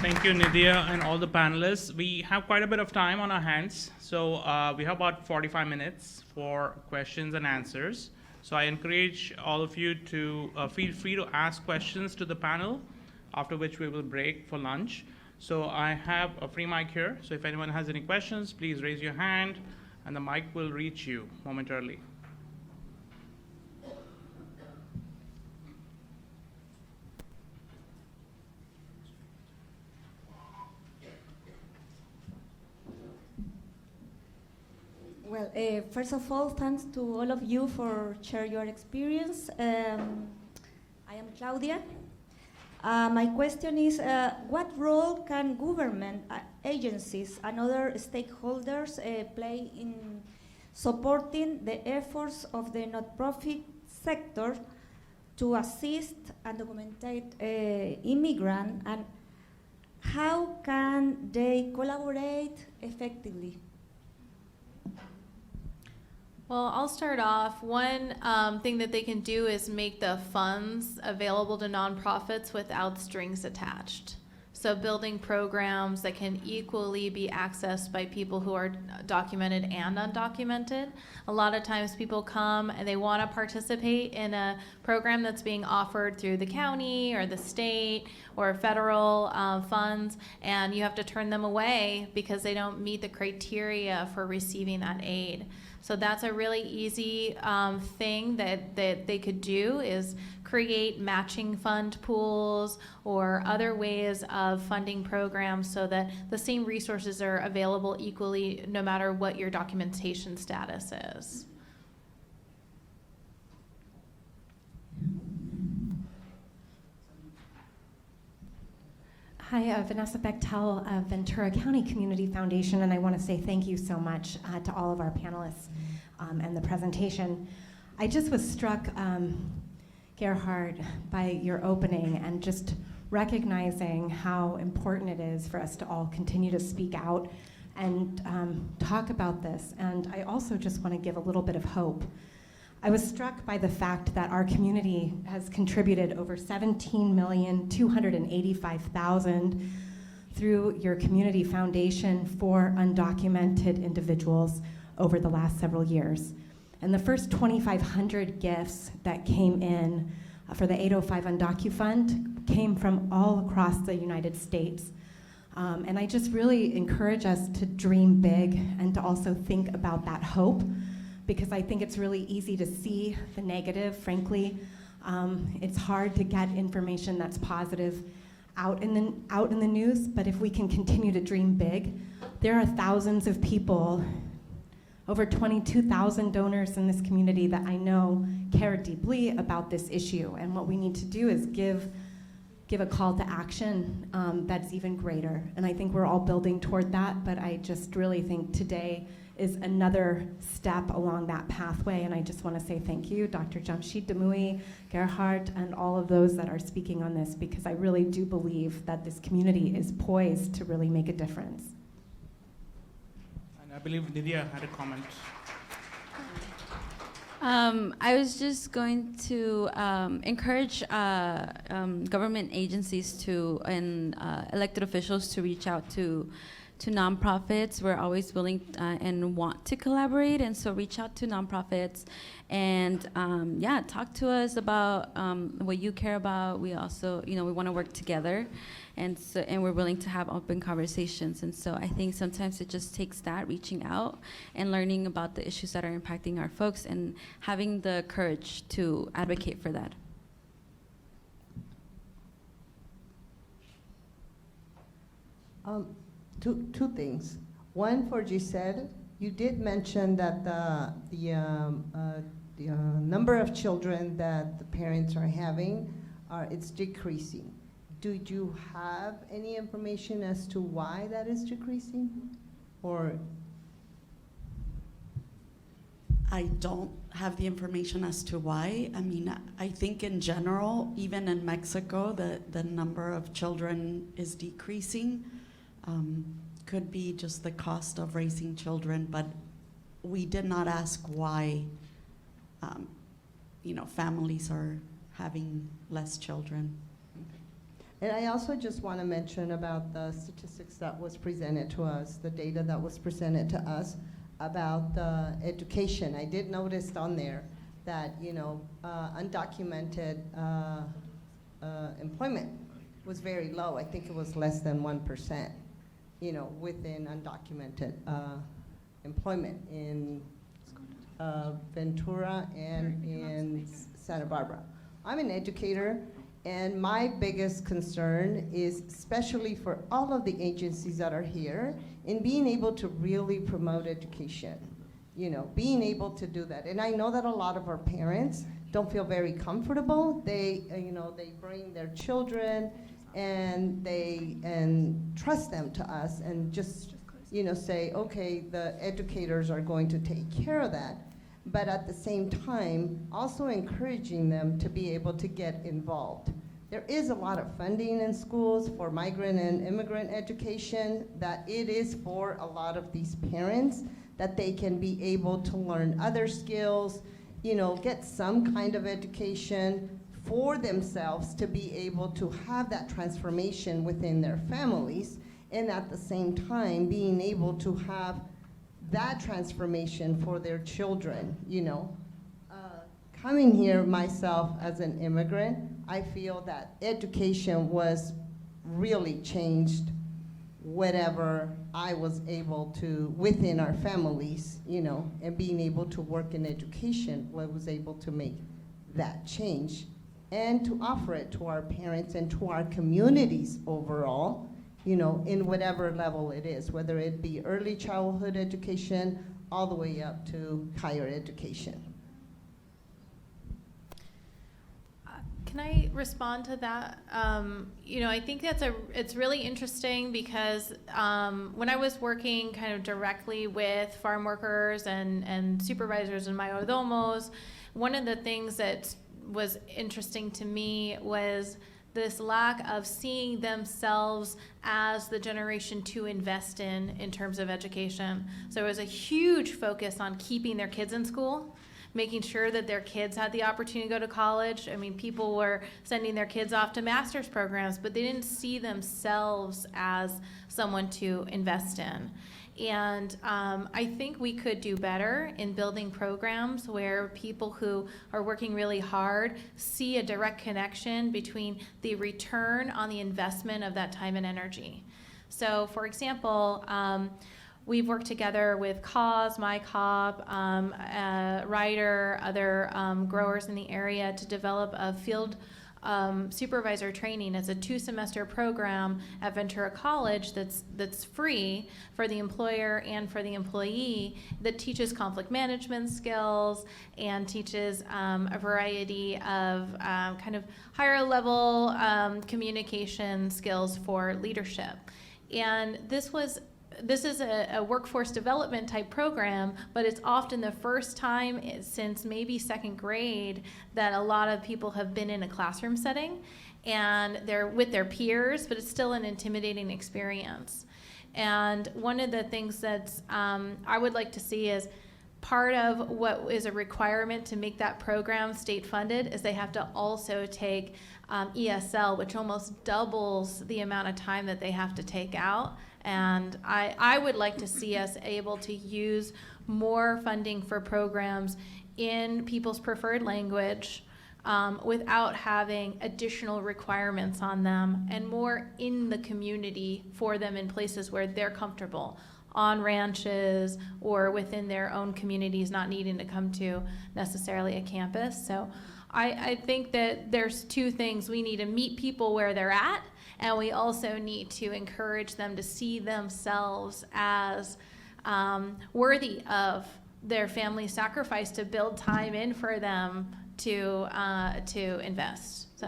Thank you, Nidia, and all the panelists. We have quite a bit of time on our hands, so we have about 45 minutes for questions and answers. So I encourage all of you to feel free to ask questions to the panel, after which we will break for lunch. So I have a free mic here, so if anyone has any questions, please raise your hand, and the mic will reach you momentarily. Well, first of all, thanks to all of you for sharing your experience. I am Claudia. My question is, what role can government agencies and other stakeholders play in supporting the efforts of the not-profit sector to assist undocumented immigrants, and how can they collaborate effectively? Well, I'll start off. One thing that they can do is make the funds available to nonprofits without strings attached. So building programs that can equally be accessed by people who are documented and undocumented. A lot of times people come and they want to participate in a program that's being offered through the county or the state or federal funds, and you have to turn them away because they don't meet the criteria for receiving that aid. So that's a really easy thing that they could do, is create matching fund pools or other ways of funding programs so that the same resources are available equally no matter what your documentation status is. Hi, Vanessa Bechtel of Ventura County Community Foundation, and I want to say thank you so much to all of our panelists and the presentation. I just was struck, Gerhard, by your opening and just recognizing how important it is for us to all continue to speak out and talk about this. And I also just want to give a little bit of hope. I was struck by the fact that our community has contributed over $17,285,000 through your community foundation for undocumented individuals over the last several years. And the first 2,500 gifts that came in for the 805 UndocuFund came from all across the United States. And I just really encourage us to dream big and to also think about that hope, because I think it's really easy to see the negative, frankly. It's hard to get information that's positive out in the news, but if we can continue to dream big, there are thousands of people, over 22,000 donors in this community that I know care deeply about this issue. And what we need to do is give a call to action that's even greater. And I think we're all building toward that, but I just really think today is another step along that pathway. And I just want to say thank you, Dr. Jamshid Demui, Gerhard, and all of those that are speaking on this, because I really do believe that this community is poised to really make a difference. And I believe Lydia had a comment. I was just going to encourage government agencies and elected officials to reach out to nonprofits. We're always willing and want to collaborate, and so reach out to nonprofits and talk to us about what you care about. We also, we want to work together, and we're willing to have open conversations. And so I think sometimes it just takes that, reaching out and learning about the issues that are impacting our folks and having the courage to advocate for that. Two things. One, for Giselle, you did mention that the number of children that the parents are having, it's decreasing. Do you have any information as to why that is decreasing? Or? I don't have the information as to why. I mean, I think in general, even in Mexico, the number of children is decreasing. Could be just the cost of raising children, but we did not ask why, families are having less children. And I also just want to mention about the statistics that was presented to us, the data that was presented to us about education. I did notice on there that, undocumented employment was very low. I think it was less than 1%, within undocumented employment in Ventura and in Santa Barbara. I'm an educator, and my biggest concern is, especially for all of the agencies that are here, in being able to really promote education, being able to do that. And I know that a lot of our parents don't feel very comfortable. They bring their children and trust them to us and just, say, okay, the educators are going to take care of that. But at the same time, also encouraging them to be able to get involved. There is a lot of funding in schools for migrant and immigrant education, that it is for a lot of these parents, that they can be able to learn other skills, get some kind of education for themselves to be able to have that transformation within their families, and at the same time being able to have that transformation for their children. Coming here myself as an immigrant, I feel that education was really changed whatever I was able to within our families, and being able to work in education, I was able to make that change and to offer it to our parents and to our communities overall, in whatever level it is, whether it be early childhood education all the way up to higher education. Can I respond to that? I think it's really interesting because when I was working kind of directly with farm workers and supervisors and mayordomos, one of the things that was interesting to me was this lack of seeing themselves as the generation to invest in terms of education. So there was a huge focus on keeping their kids in school, making sure that their kids had the opportunity to go to college. I mean, people were sending their kids off to master's programs, but they didn't see themselves as someone to invest in. And I think we could do better in building programs where people who are working really hard see a direct connection between the return on the investment of that time and energy. So, for example, we've worked together with CAUSE, MyCob, Ryder, other growers in the area to develop a field supervisor training. It's a 2-semester program at Ventura College that's free for the employer and for the employee, that teaches conflict management skills and teaches a variety of kind of higher level communication skills for leadership. And this is a workforce development type program, but it's often the first time since maybe 2nd grade that a lot of people have been in a classroom setting, and they're with their peers, but it's still an intimidating experience. And one of the things that I would like to see is part of what is a requirement to make that program state funded is they have to also take ESL, which almost doubles the amount of time that they have to take out. And I would like to see us able to use more funding for programs in people's preferred language without having additional requirements on them, and more in the community for them in places where they're comfortable, on ranches or within their own communities, not needing to come to necessarily a campus. So I think that there's 2 things. We need to meet people where they're at, and we also need to encourage them to see themselves as worthy of their family's sacrifice to build time in for them to invest. So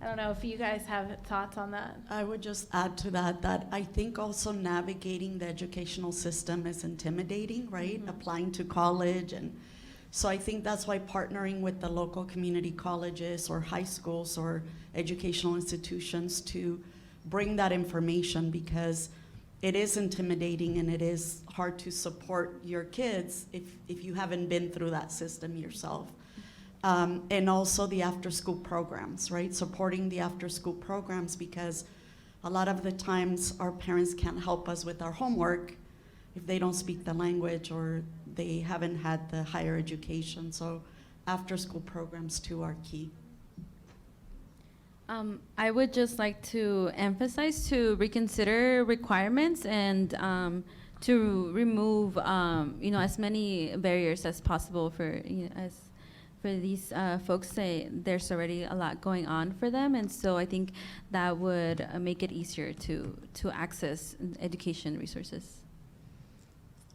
I don't know if you guys have thoughts on that. I would just add to that I think also navigating the educational system is intimidating, right? Mm-hmm. Applying to college, and so I think that's why partnering with the local community colleges or high schools or educational institutions to bring that information, because it is intimidating and it is hard to support your kids if you haven't been through that system yourself. And also the after-school programs, right? Supporting the after-school programs, because a lot of the times our parents can't help us with our homework if they don't speak the language or they haven't had the higher education. So after-school programs too are key. I would just like to emphasize to reconsider requirements and to remove, as many barriers as possible for these folks. There's already a lot going on for them, and so I think that would make it easier to access education resources.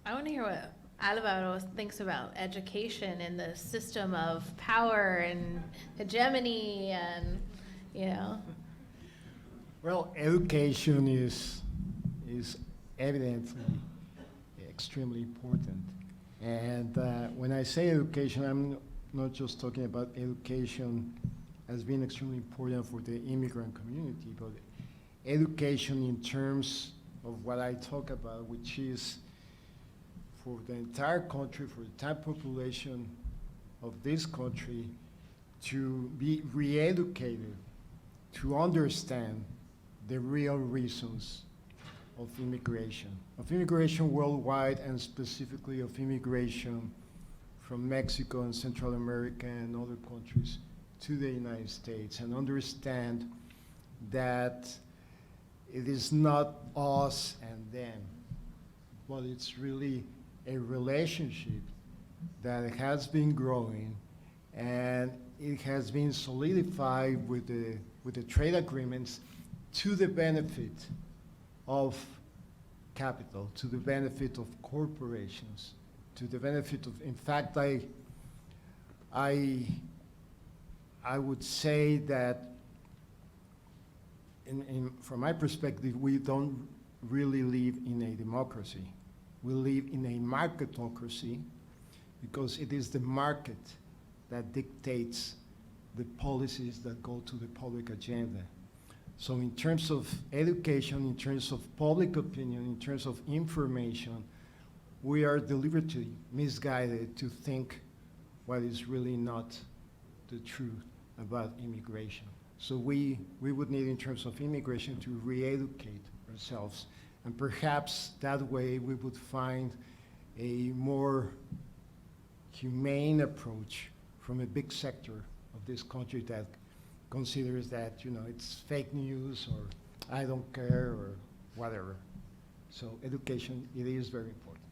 I want to hear what Alvaro thinks about education and the system of power and hegemony and, Well, education is evidently extremely important. And when I say education, I'm not just talking about education as being extremely important for the immigrant community, but education in terms of what I talk about, which is for the entire country, for the entire population of this country to be re-educated, to understand the real reasons of immigration worldwide, and specifically of immigration from Mexico and Central America and other countries to the United States, and understand that it is not us and them, but it's really a relationship that has been growing, and it has been solidified with the trade agreements to the benefit of capital, to the benefit of corporations, to the benefit of, in fact, I would say that from my perspective, we don't really live in a democracy. We live in a marketocracy, because it is the market that dictates the policies that go to the public agenda. So in terms of education, in terms of public opinion, in terms of information, we are deliberately misguided to think what is really not the truth about immigration. So we would need, in terms of immigration, to re-educate ourselves. And perhaps that way we would find a more humane approach from a big sector of this country that considers that, it's fake news or I don't care or whatever. So education, it is very important.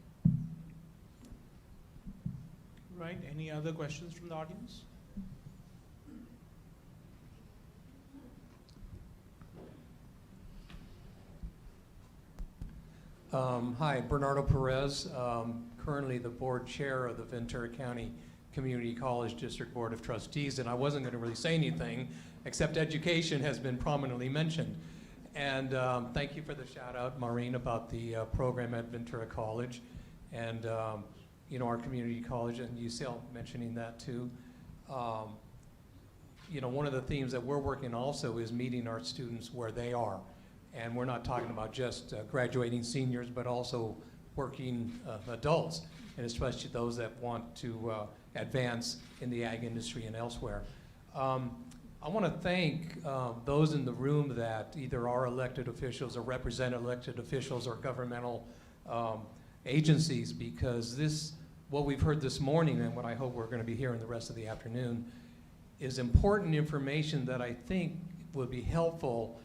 Right, any other questions from the audience? Hi, Bernardo Perez, currently the board chair of the Ventura County Community College District Board of Trustees, and I wasn't going to really say anything except education has been prominently mentioned. And thank you for the shout out, Maureen, about the program at Ventura College and our community college, and UCL mentioning that too. One of the themes that we're working also is meeting our students where they are. And we're not talking about just graduating seniors, but also working adults, and especially those that want to advance in the ag industry and elsewhere. I want to thank those in the room that either are elected officials or represent elected officials or governmental agencies, because what we've heard this morning and what I hope we're going to be hearing the rest of the afternoon is important information that I think will be helpful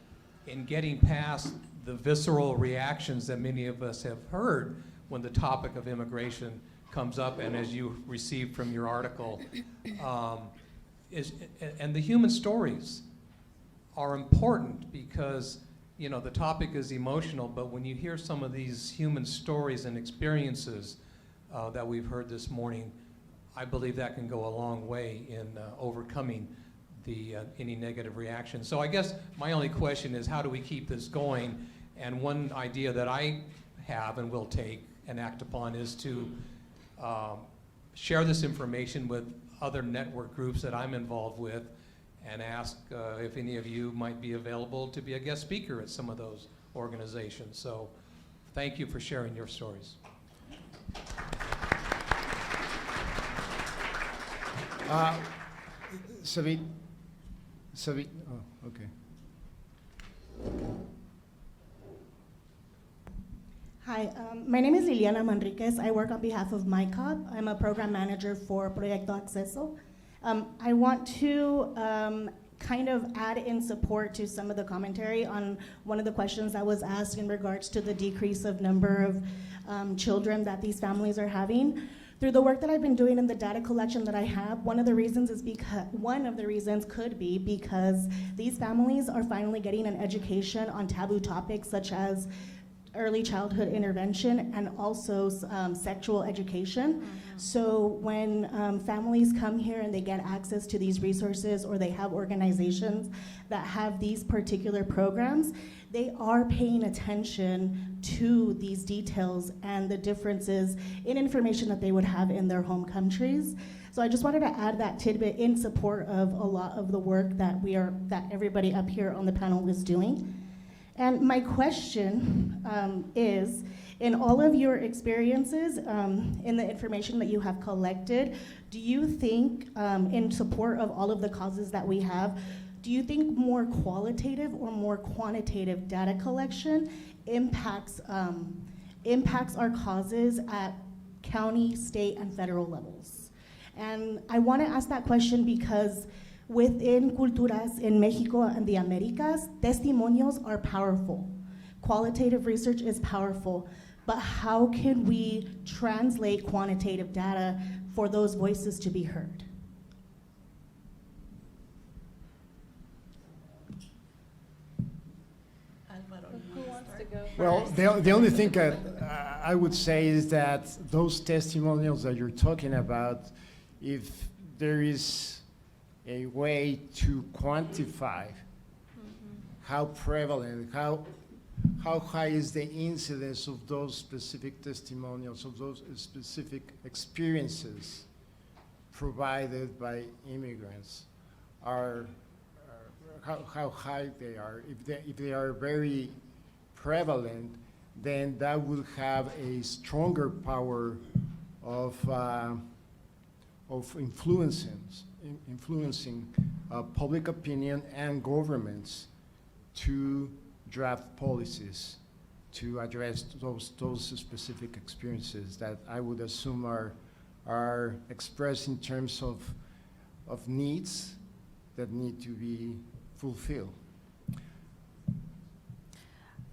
in getting past the visceral reactions that many of us have heard when the topic of immigration comes up, and as you received from your article, and the human stories are important because, the topic is emotional, but when you hear some of these human stories and experiences that we've heard this morning, I believe that can go a long way in overcoming any negative reaction. So I guess my only question is, how do we keep this going? And one idea that I have and will take and act upon is to share this information with other network groups that I'm involved with and ask if any of you might be available to be a guest speaker at some of those organizations. So thank you for sharing your stories. Savit, oh, okay. Hi, my name is Liliana Manriquez. I work on behalf of MyCop. I'm a program manager for Proyecto Acceso. I want to kind of add in support to some of the commentary on one of the questions that was asked in regards to the decrease of number of children that these families are having. Through the work that I've been doing in the data collection that I have, one of the reasons could be because these families are finally getting an education on taboo topics such as early childhood intervention and also sexual education. Mm-hmm. So when families come here and they get access to these resources, or they have organizations that have these particular programs, they are paying attention to these details and the differences in information that they would have in their home countries. So I just wanted to add that tidbit in support of a lot of the work that everybody up here on the panel is doing. And my question is, in all of your experiences, in the information that you have collected, do you think, in support of all of the causes that we have, do you think more qualitative or more quantitative data collection impacts our causes at county, state, and federal levels? And I want to ask that question because within culturas in Mexico and the Americas, testimonios are powerful. Qualitative research is powerful, but how can we translate quantitative data for those voices to be heard? Who wants to go first? Well, the only thing I would say is that those testimonials that you're talking about, if there is a way to quantify how prevalent, how high is the incidence of those specific testimonials, of those specific experiences provided by immigrants, how high they are. If they are very prevalent, then that will have a stronger power of of influencing public opinion and governments to draft policies to address those specific experiences that I would assume are expressed in terms of needs that need to be fulfilled. I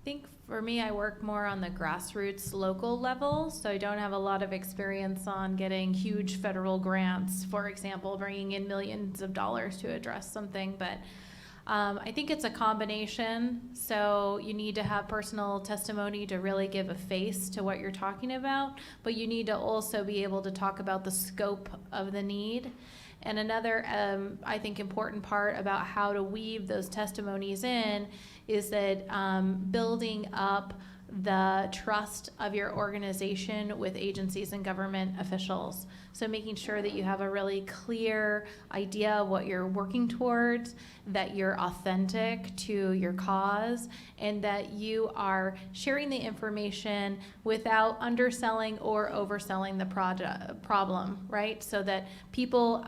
think for me, I work more on the grassroots local level, so I don't have a lot of experience on getting huge federal grants, for example, bringing in millions of dollars to address something, but I think it's a combination. So you need to have personal testimony to really give a face to what you're talking about, but you need to also be able to talk about the scope of the need. And another, I think, important part about how to weave those testimonies in is that building up the trust of your organization with agencies and government officials. So making sure that you have a really clear idea of what you're working towards, that you're authentic to your cause, and that you are sharing the information without underselling or overselling the problem, right? So that people,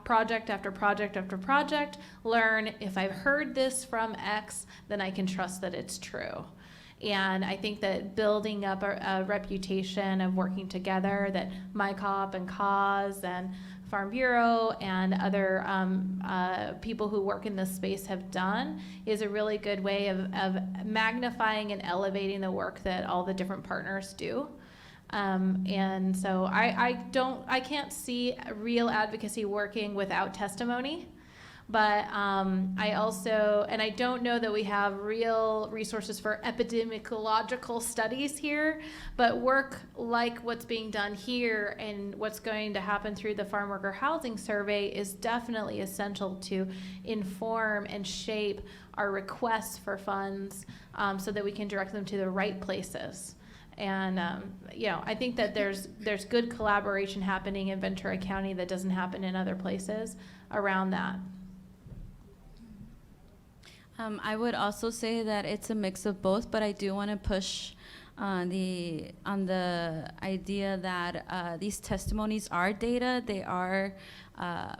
project after project after project, learn, if I've heard this from X, then I can trust that it's true. And I think that building up a reputation of working together, that MyCop and CAUSE and Farm Bureau and other people who work in this space have done, is a really good way of magnifying and elevating the work that all the different partners do. And so I can't see real advocacy working without testimony. But I don't know that we have real resources for epidemiological studies here, but work like what's being done here and what's going to happen through the Farm Worker Housing Survey is definitely essential to inform and shape our requests for funds so that we can direct them to the right places. And I think that there's good collaboration happening in Ventura County that doesn't happen in other places around that. I would also say that it's a mix of both, but I do want to push on the idea that these testimonies are data. They are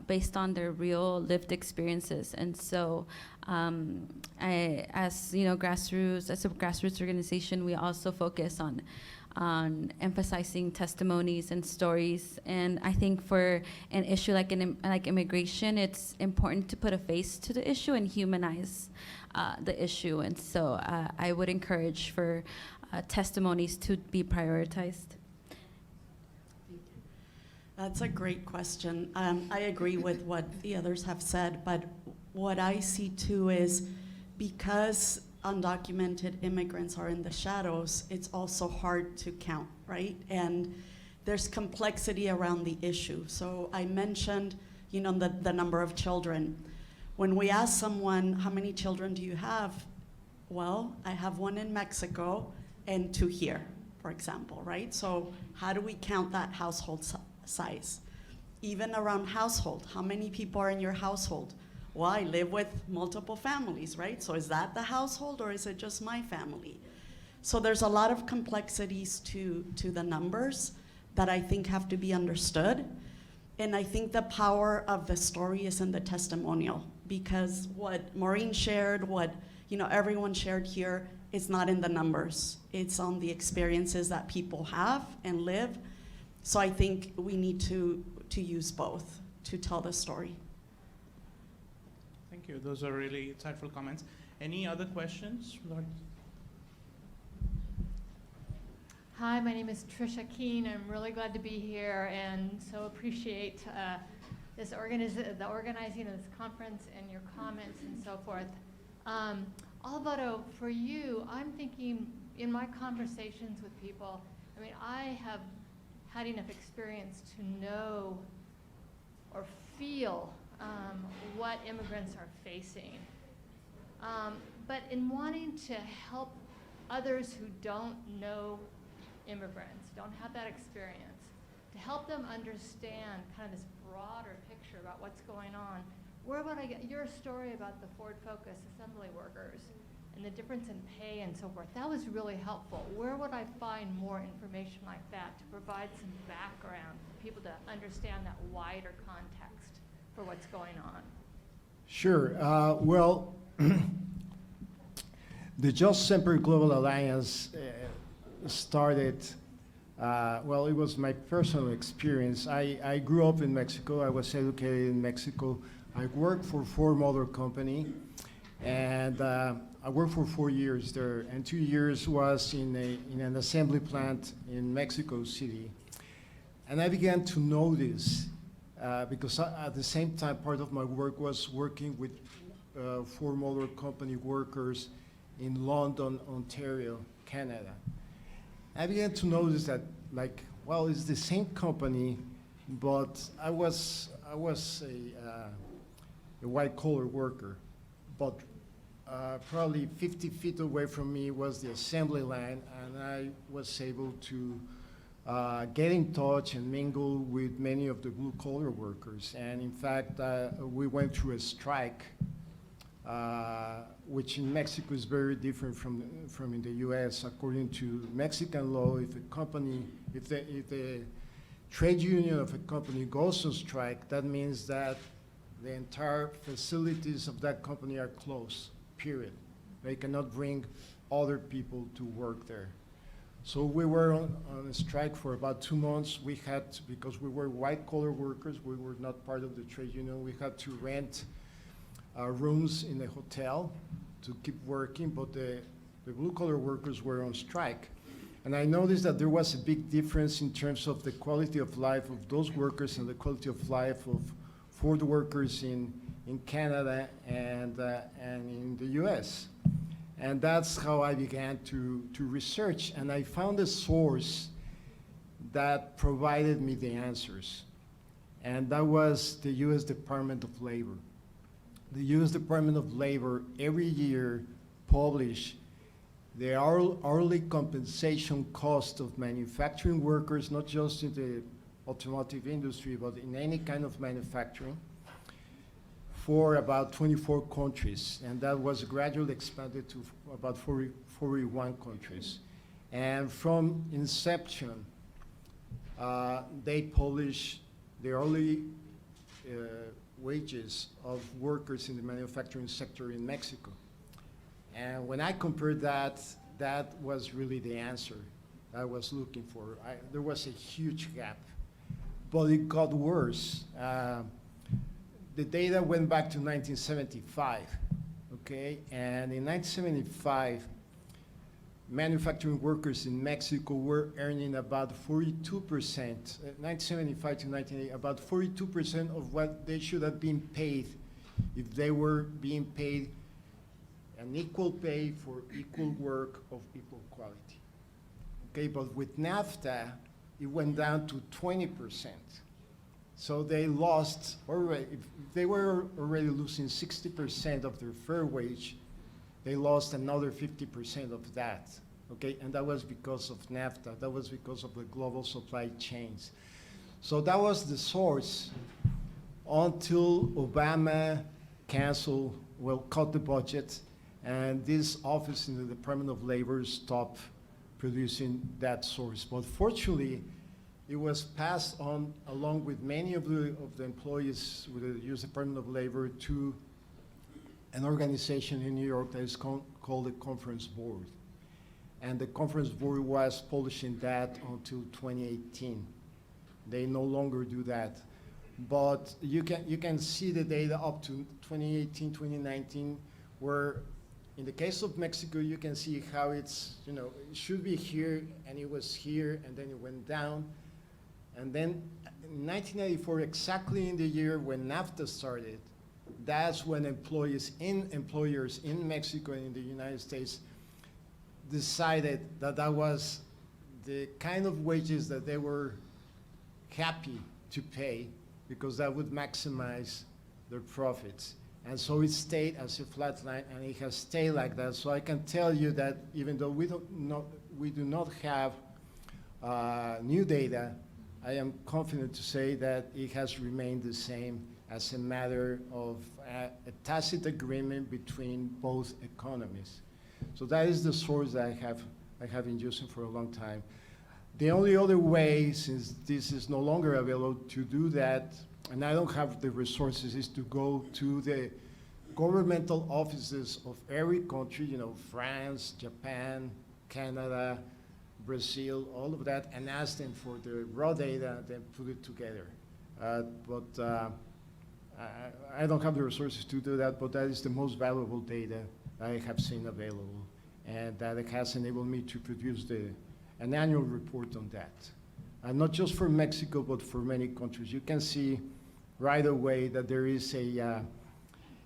based on their real lived experiences, and so as a grassroots organization, we also focus on emphasizing testimonies and stories. And I think for an issue like immigration, it's important to put a face to the issue and humanize the issue. And so I would encourage for testimonies to be prioritized. That's a great question. I agree with what the others have said, but what I see too is because undocumented immigrants are in the shadows, it's also hard to count, right? And there's complexity around the issue. So I mentioned, the number of children. When we ask someone, how many children do you have? Well, I have one in Mexico and 2 here, for example, right? So how do we count that household size? Even around household, how many people are in your household? Well, I live with multiple families, right? So is that the household or is it just my family? So there's a lot of complexities to the numbers that I think have to be understood. And I think the power of the story is in the testimonial, because what Maureen shared, what everyone shared here, is not in the numbers. It's on the experiences that people have and live. So I think we need to use both to tell the story. Thank you. Those are really insightful comments. Any other questions? Hi, my name is Trisha Keene. I'm really glad to be here and so appreciate the organizing of this conference and your comments and so forth. Alvaro, for you, I'm thinking in my conversations with people, I have had enough experience to know or feel what immigrants are facing. But in wanting to help others who don't know immigrants, don't have that experience, to help them understand kind of this broader picture about what's going on, where would I get your story about the Ford Focus assembly workers? and the difference in pay and so forth. That was really helpful. Where would I find more information like that to provide some background for people to understand that wider context for what's going on? Sure. Well, the Just Semper Global Alliance started, well, it was my personal experience. I grew up in Mexico. I was educated in Mexico. I worked for Ford Motor Company, and I worked for 4 years there, and 2 years was in an assembly plant in Mexico City. And I began to notice, because at the same time, part of my work was working with Ford Motor Company workers in London, Ontario, Canada. I began to notice that, like, well, it's the same company, but I was a white-collar worker, but probably 50 feet away from me was the assembly line, and I was able to get in touch and mingle with many of the blue-collar workers. And in fact, we went through a strike, which in Mexico is very different from in the US. According to Mexican law, if the trade union of a company goes on strike, that means that the entire facilities of that company are closed, period. They cannot bring other people to work there. So we were on a strike for about 2 months. We had, because we were white-collar workers, we were not part of the trade union, we had to rent rooms in a hotel to keep working, but the blue-collar workers were on strike. And I noticed that there was a big difference in terms of the quality of life of those workers and the quality of life of Ford workers in Canada and in the US. And that's how I began to research, and I found a source that provided me the answers, and that was the US Department of Labor. The US Department of Labor every year publish the hourly compensation cost of manufacturing workers, not just in the automotive industry, but in any kind of manufacturing, for about 24 countries, and that was gradually expanded to about 41 countries. And from inception, they publish the hourly wages of workers in the manufacturing sector in Mexico. And when I compared that, that was really the answer I was looking for. There was a huge gap, but it got worse. The data went back to 1975, okay? And in 1975, manufacturing workers in Mexico were earning about 42%, 1975 to 1980, about 42% of what they should have been paid if they were being paid an equal pay for equal work of equal quality. Okay, but with NAFTA, it went down to 20%. So they lost already, if they were already losing 60% of their fair wage, they lost another 50% of that, okay? And that was because of NAFTA, that was because of the global supply chains. So that was the source until Obama canceled, well, cut the budget, and this office in the Department of Labor stopped producing that source. But fortunately, it was passed on along with many of the employees with the U.S. Department of Labor to an organization in New York that is called the Conference Board. And the Conference Board was publishing that until 2018. They no longer do that. But you can see the data up to 2018, 2019, where in the case of Mexico, you can see how it's, you know, it should be here, and it was here, and then it went down. And then in 1984, exactly in the year when NAFTA started, that's when employers in Mexico and in the United States decided that that was the kind of wages that they were happy to pay, because that would maximize their profits. And so it stayed as a flat line, and it has stayed like that. So I can tell you that even though we do not have new data, I am confident to say that it has remained the same as a matter of a tacit agreement between both economies. So that is the source that I have been using for a long time. The only other way, since this is no longer available to do that, and I don't have the resources, is to go to the governmental offices of every country, you know, France, Japan, Canada, Brazil, all of that, and ask them for the raw data, then put it together. I don't have the resources to do that, but that is the most valuable data I have seen available, and that it has enabled me to produce an annual report on that. And not just for Mexico, but for many countries. You can see right away that there is a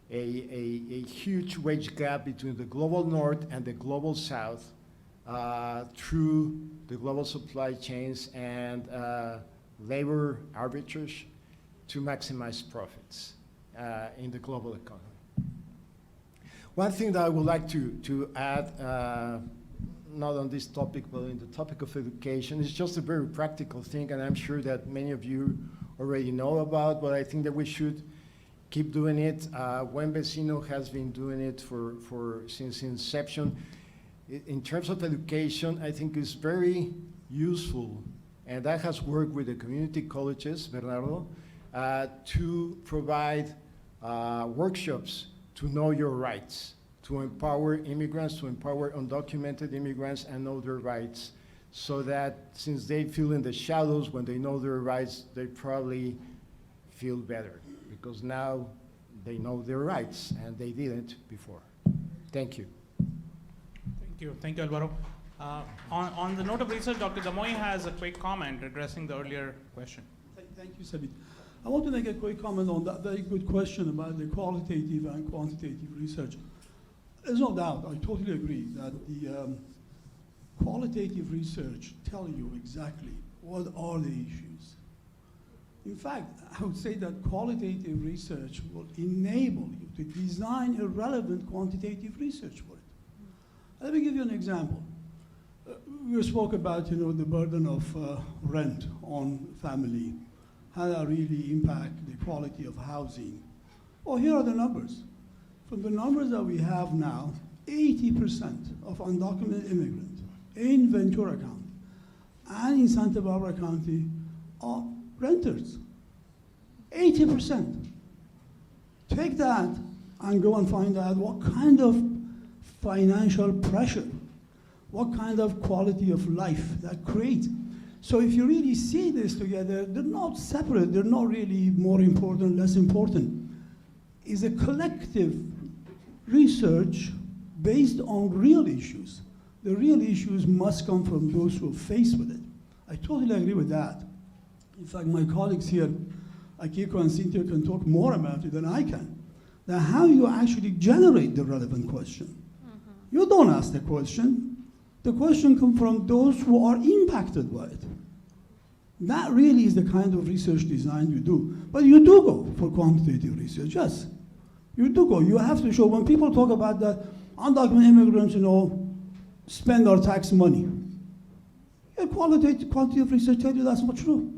huge wage gap between the global north and the global south through the global supply chains and labor arbitrage to maximize profits in the global economy. One thing that I would like to add, not on this topic, but in the topic of education, is just a very practical thing, and I'm sure that many of you already know about, but I think that we should keep doing it. Buen Vecino has been doing it since inception. In terms of education, I think it's very useful, and that has worked with the community colleges, Bernardo, to provide workshops to know your rights, to empower immigrants, to empower undocumented immigrants and know their rights, so that since they feel in the shadows, when they know their rights, they probably feel better, because now they know their rights and they didn't before. Thank you. Thank you, Alvaro. On the note of research, Dr. Damoy has a quick comment addressing the earlier question. Thank you, Sabit. I want to make a quick comment on that very good question about the qualitative and quantitative research. There's no doubt, I totally agree, that the qualitative research tell you exactly what are the issues. In fact, I would say that qualitative research will enable you to design a relevant quantitative research for it. Let me give you an example. We spoke about, the burden of rent on family, how that really impact the quality of housing. Well, here are the numbers. From the numbers that we have now, 80% of undocumented immigrants in Ventura County and in Santa Barbara County are renters. 80%. Take that and go and find out what kind of financial pressure, what kind of quality of life that creates. So if you really see this together, they're not separate, they're not really more important, less important. It's a collective research based on real issues. The real issues must come from those who are faced with it. I totally agree with that. In fact, my colleagues here, Akiko and Cynthia, can talk more about it than I can. Now, how you actually generate the relevant question. You don't ask the question. The question comes from those who are impacted by it. That really is the kind of research design you do. But you do go for quantitative research, yes. You do go. You have to show, when people talk about that undocumented immigrants, spend our tax money. Yeah, quantitative research tell you that's not true.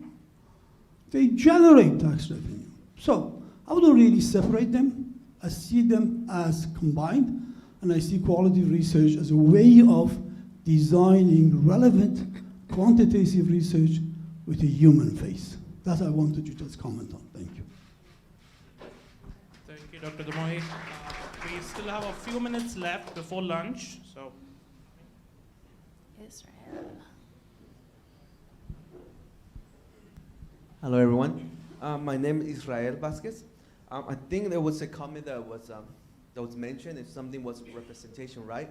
They generate tax revenue. So I wouldn't really separate them. I see them as combined, and I see qualitative research as a way of designing relevant quantitative research with a human face. That I wanted you to just comment on. Thank you. Thank you, Dr. Damoy. We still have a few minutes left before lunch, so. Israel. Hello, everyone. My name is Israel Vasquez. I think there was a comment that was mentioned if something was representation, right?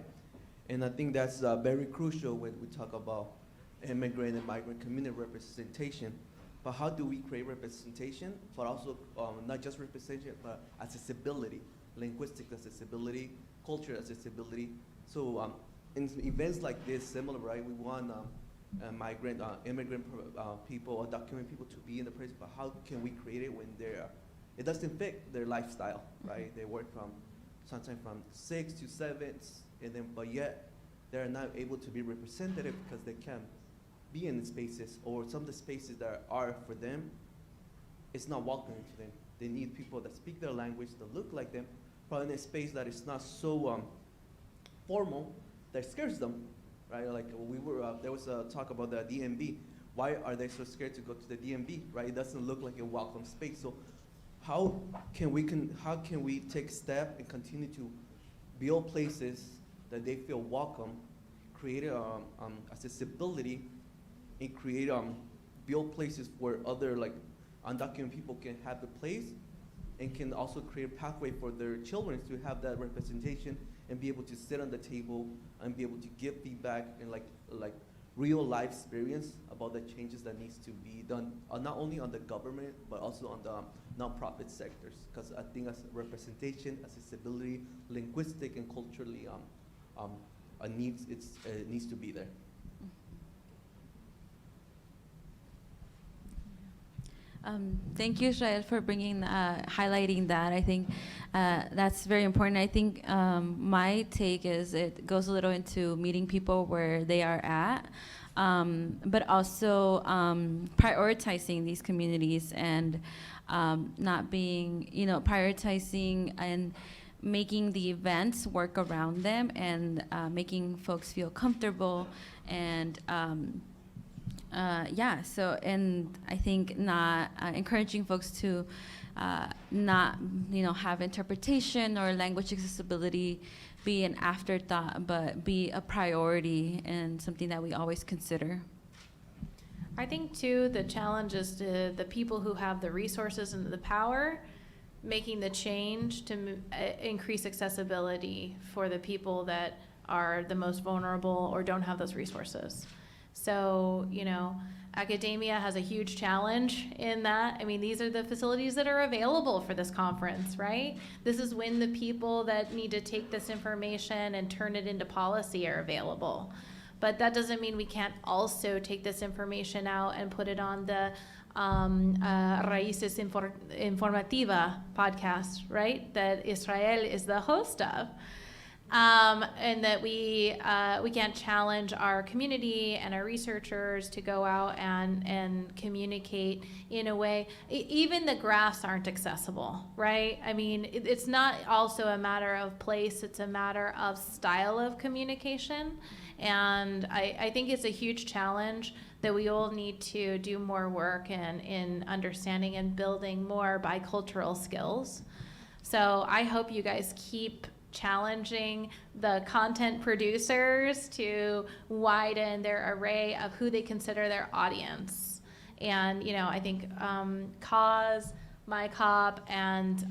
And I think that's very crucial when we talk about immigrant and migrant community representation. But how do we create representation, but also not just representation, but accessibility, linguistic accessibility, cultural accessibility. So in events like this, similar, right? We want migrant, immigrant people or documented people to be in the place, but how can we create it when it doesn't fit their lifestyle, right? They work sometimes from 6 to 7, but yet they're not able to be representative because they can't be in the spaces, or some of the spaces that are for them, it's not welcoming to them. They need people that speak their language, that look like them, but in a space that is not so formal that scares them, right? Like there was a talk about the DMV. Why are they so scared to go to the DMV, right? It doesn't look like a welcome space. So how can we take step and continue to build places that they feel welcome, create accessibility, and create build places where other like undocumented people can have the place, and can also create a pathway for their children to have that representation and be able to sit on the table and be able to give feedback and like real life experience about the changes that needs to be done, not only on the government, but also on the nonprofit sectors. Because I think as representation, accessibility, linguistic and culturally needs to be there. Thank you, Israel, for highlighting that. I think that's very important. I think my take is it goes a little into meeting people where they are at, but also prioritizing these communities and not being, prioritizing and making the events work around them and making folks feel comfortable and and I think not encouraging folks to not, have interpretation or language accessibility be an afterthought, but be a priority and something that we always consider. I think too, the challenge is to the people who have the resources and the power, making the change to increase accessibility for the people that are the most vulnerable or don't have those resources. So, academia has a huge challenge in that. I mean, these are the facilities that are available for this conference, right? This is when the people that need to take this information and turn it into policy are available. But that doesn't mean we can't also take this information out and put it on the Raíces Informativa podcast, right? That Israel is the host of. And that we can't challenge our community and our researchers to go out and communicate in a way. Even the graphs aren't accessible, right? I mean, it's not also a matter of place, it's a matter of style of communication. And I think it's a huge challenge that we all need to do more work in understanding and building more bicultural skills. So I hope you guys keep challenging the content producers to widen their array of who they consider their audience. And, I think CAUSE, MyCop, and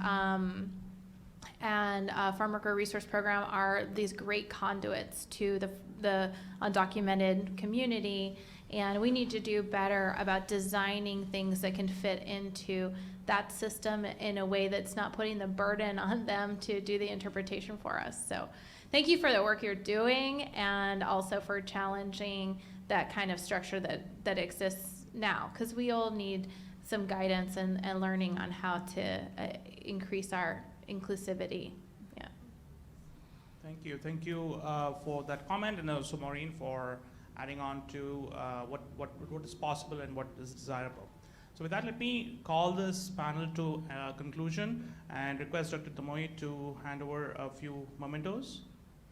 Farm Worker Resource Program are these great conduits to the undocumented community. And we need to do better about designing things that can fit into that system in a way that's not putting the burden on them to do the interpretation for us. So thank you for the work you're doing and also for challenging that kind of structure that exists now, because we all need some guidance and learning on how to increase our inclusivity. Yeah. Thank you for that comment, and also Maureen for adding on to what is possible and what is desirable. So with that, let me call this panel to conclusion and request Dr. Tamoy to hand over a few mementos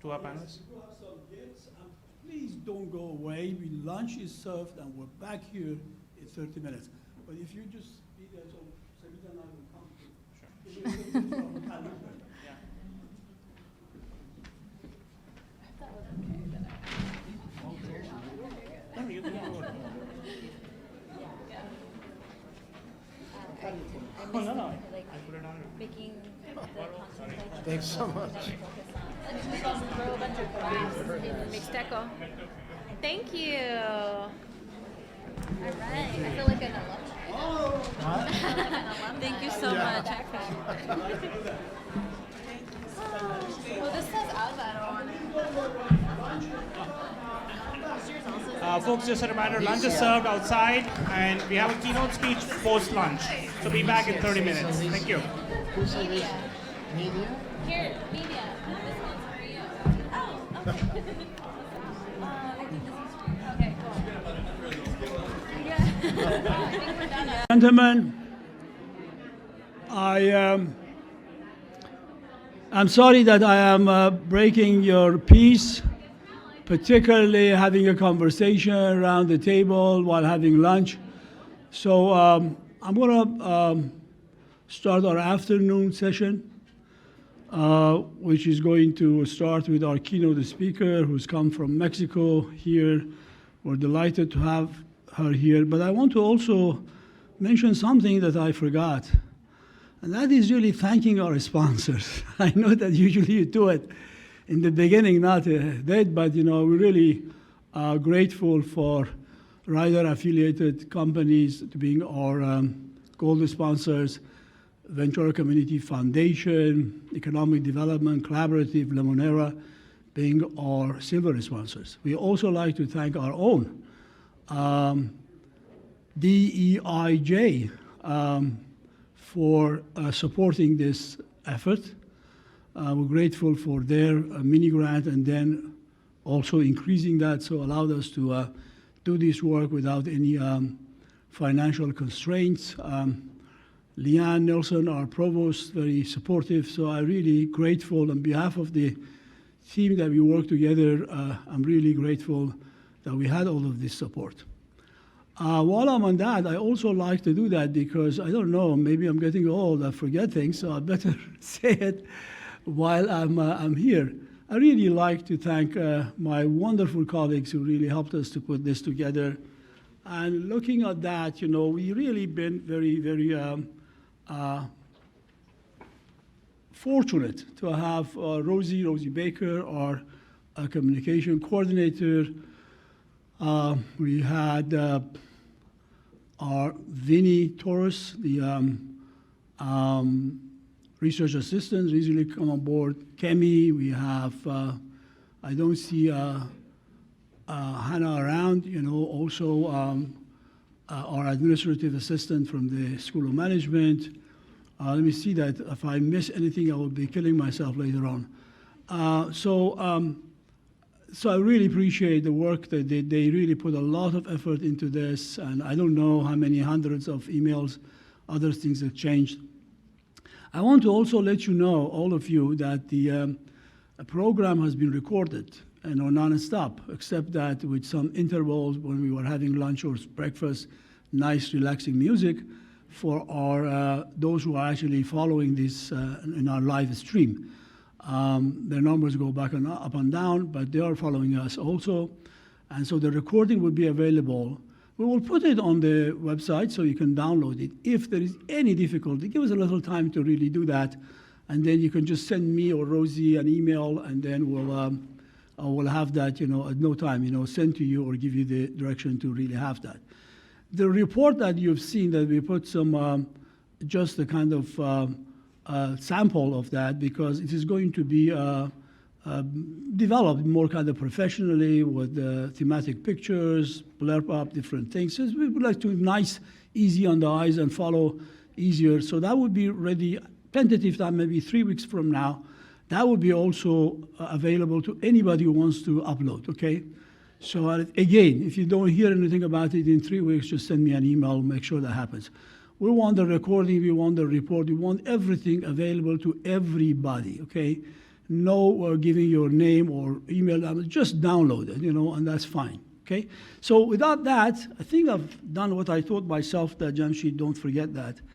to our panelists. We have some gifts, and please don't go away. Lunch is served, and we're back here in 30 minutes. But if you just be there, so Sabita and I will come to. Sure. Thanks so much. Mixteco. Thank you. All right. I feel like an alumni. Thank you so much. Well, this says Alvaro on it. Folks, just a reminder, lunch is served outside, and we have a keynote speech post-lunch. So be back in 30 minutes. Thank you. Media. Media? Here, media. This one's for you. Oh, okay. I think this is for you. Okay, cool. Yeah. I think we're done. Gentlemen, I'm sorry that I am breaking your peace, particularly having a conversation around the table while having lunch. So I'm going to start our afternoon session, which is going to start with our keynote speaker who's come from Mexico here. We're delighted to have her here. But I want to also mention something that I forgot. And that is really thanking our sponsors. I know that usually you do it in the beginning, not that, but we're really grateful for Ryder-affiliated companies being our gold sponsors, Ventura Community Foundation, Economic Development Collaborative, Limonera being our silver sponsors. We also like to thank our own DEIJ for supporting this effort. We're grateful for their mini grant and then also increasing that, so allowed us to do this work without any financial constraints. Leanne Nelson, our provost, very supportive, so I'm really grateful on behalf of the team that we work together. I'm really grateful that we had all of this support. While I'm on that, I also like to do that because, I don't know, maybe I'm getting old, I forget things, so I better say it while I'm here. I really like to thank my wonderful colleagues who really helped us to put this together. And looking at that, we really been very, very fortunate to have Rosie Baker, our communication coordinator. We had our Vinnie Torres, the research assistant, recently come on board. Kemi, we have, I don't see Hannah around, also our administrative assistant from the School of Management. Let me see that if I miss anything, I will be killing myself later on. So I really appreciate the work that they really put a lot of effort into this, and I don't know how many hundreds of emails, other things have changed. I want to also let you know, all of you, that the program has been recorded and non-stop, except that with some intervals when we were having lunch or breakfast, nice relaxing music for our those who are actually following this in our live stream. Their numbers go back and up and down, but they are following us also. And so the recording will be available. We will put it on the website so you can download it. If there is any difficulty, give us a little time to really do that. And then you can just send me or Rosie an email, and then we'll have that, at no time, sent to you or give you the direction to really have that. The report that you've seen, that we put some, just a kind of sample of that, because it is going to be developed more kind of professionally with thematic pictures, blurb up different things. So we would like to nice, easy on the eyes and follow easier. So that would be ready, tentative time, maybe 3 weeks from now. That would be also available to anybody who wants to upload, okay? So again, if you don't hear anything about it in 3 weeks, just send me an email, make sure that happens. We want the recording, we want the report, we want everything available to everybody, okay? No giving your name or email, just download it, and that's fine, okay? So without that, I think I've done what I told myself that Jamshid, don't forget that.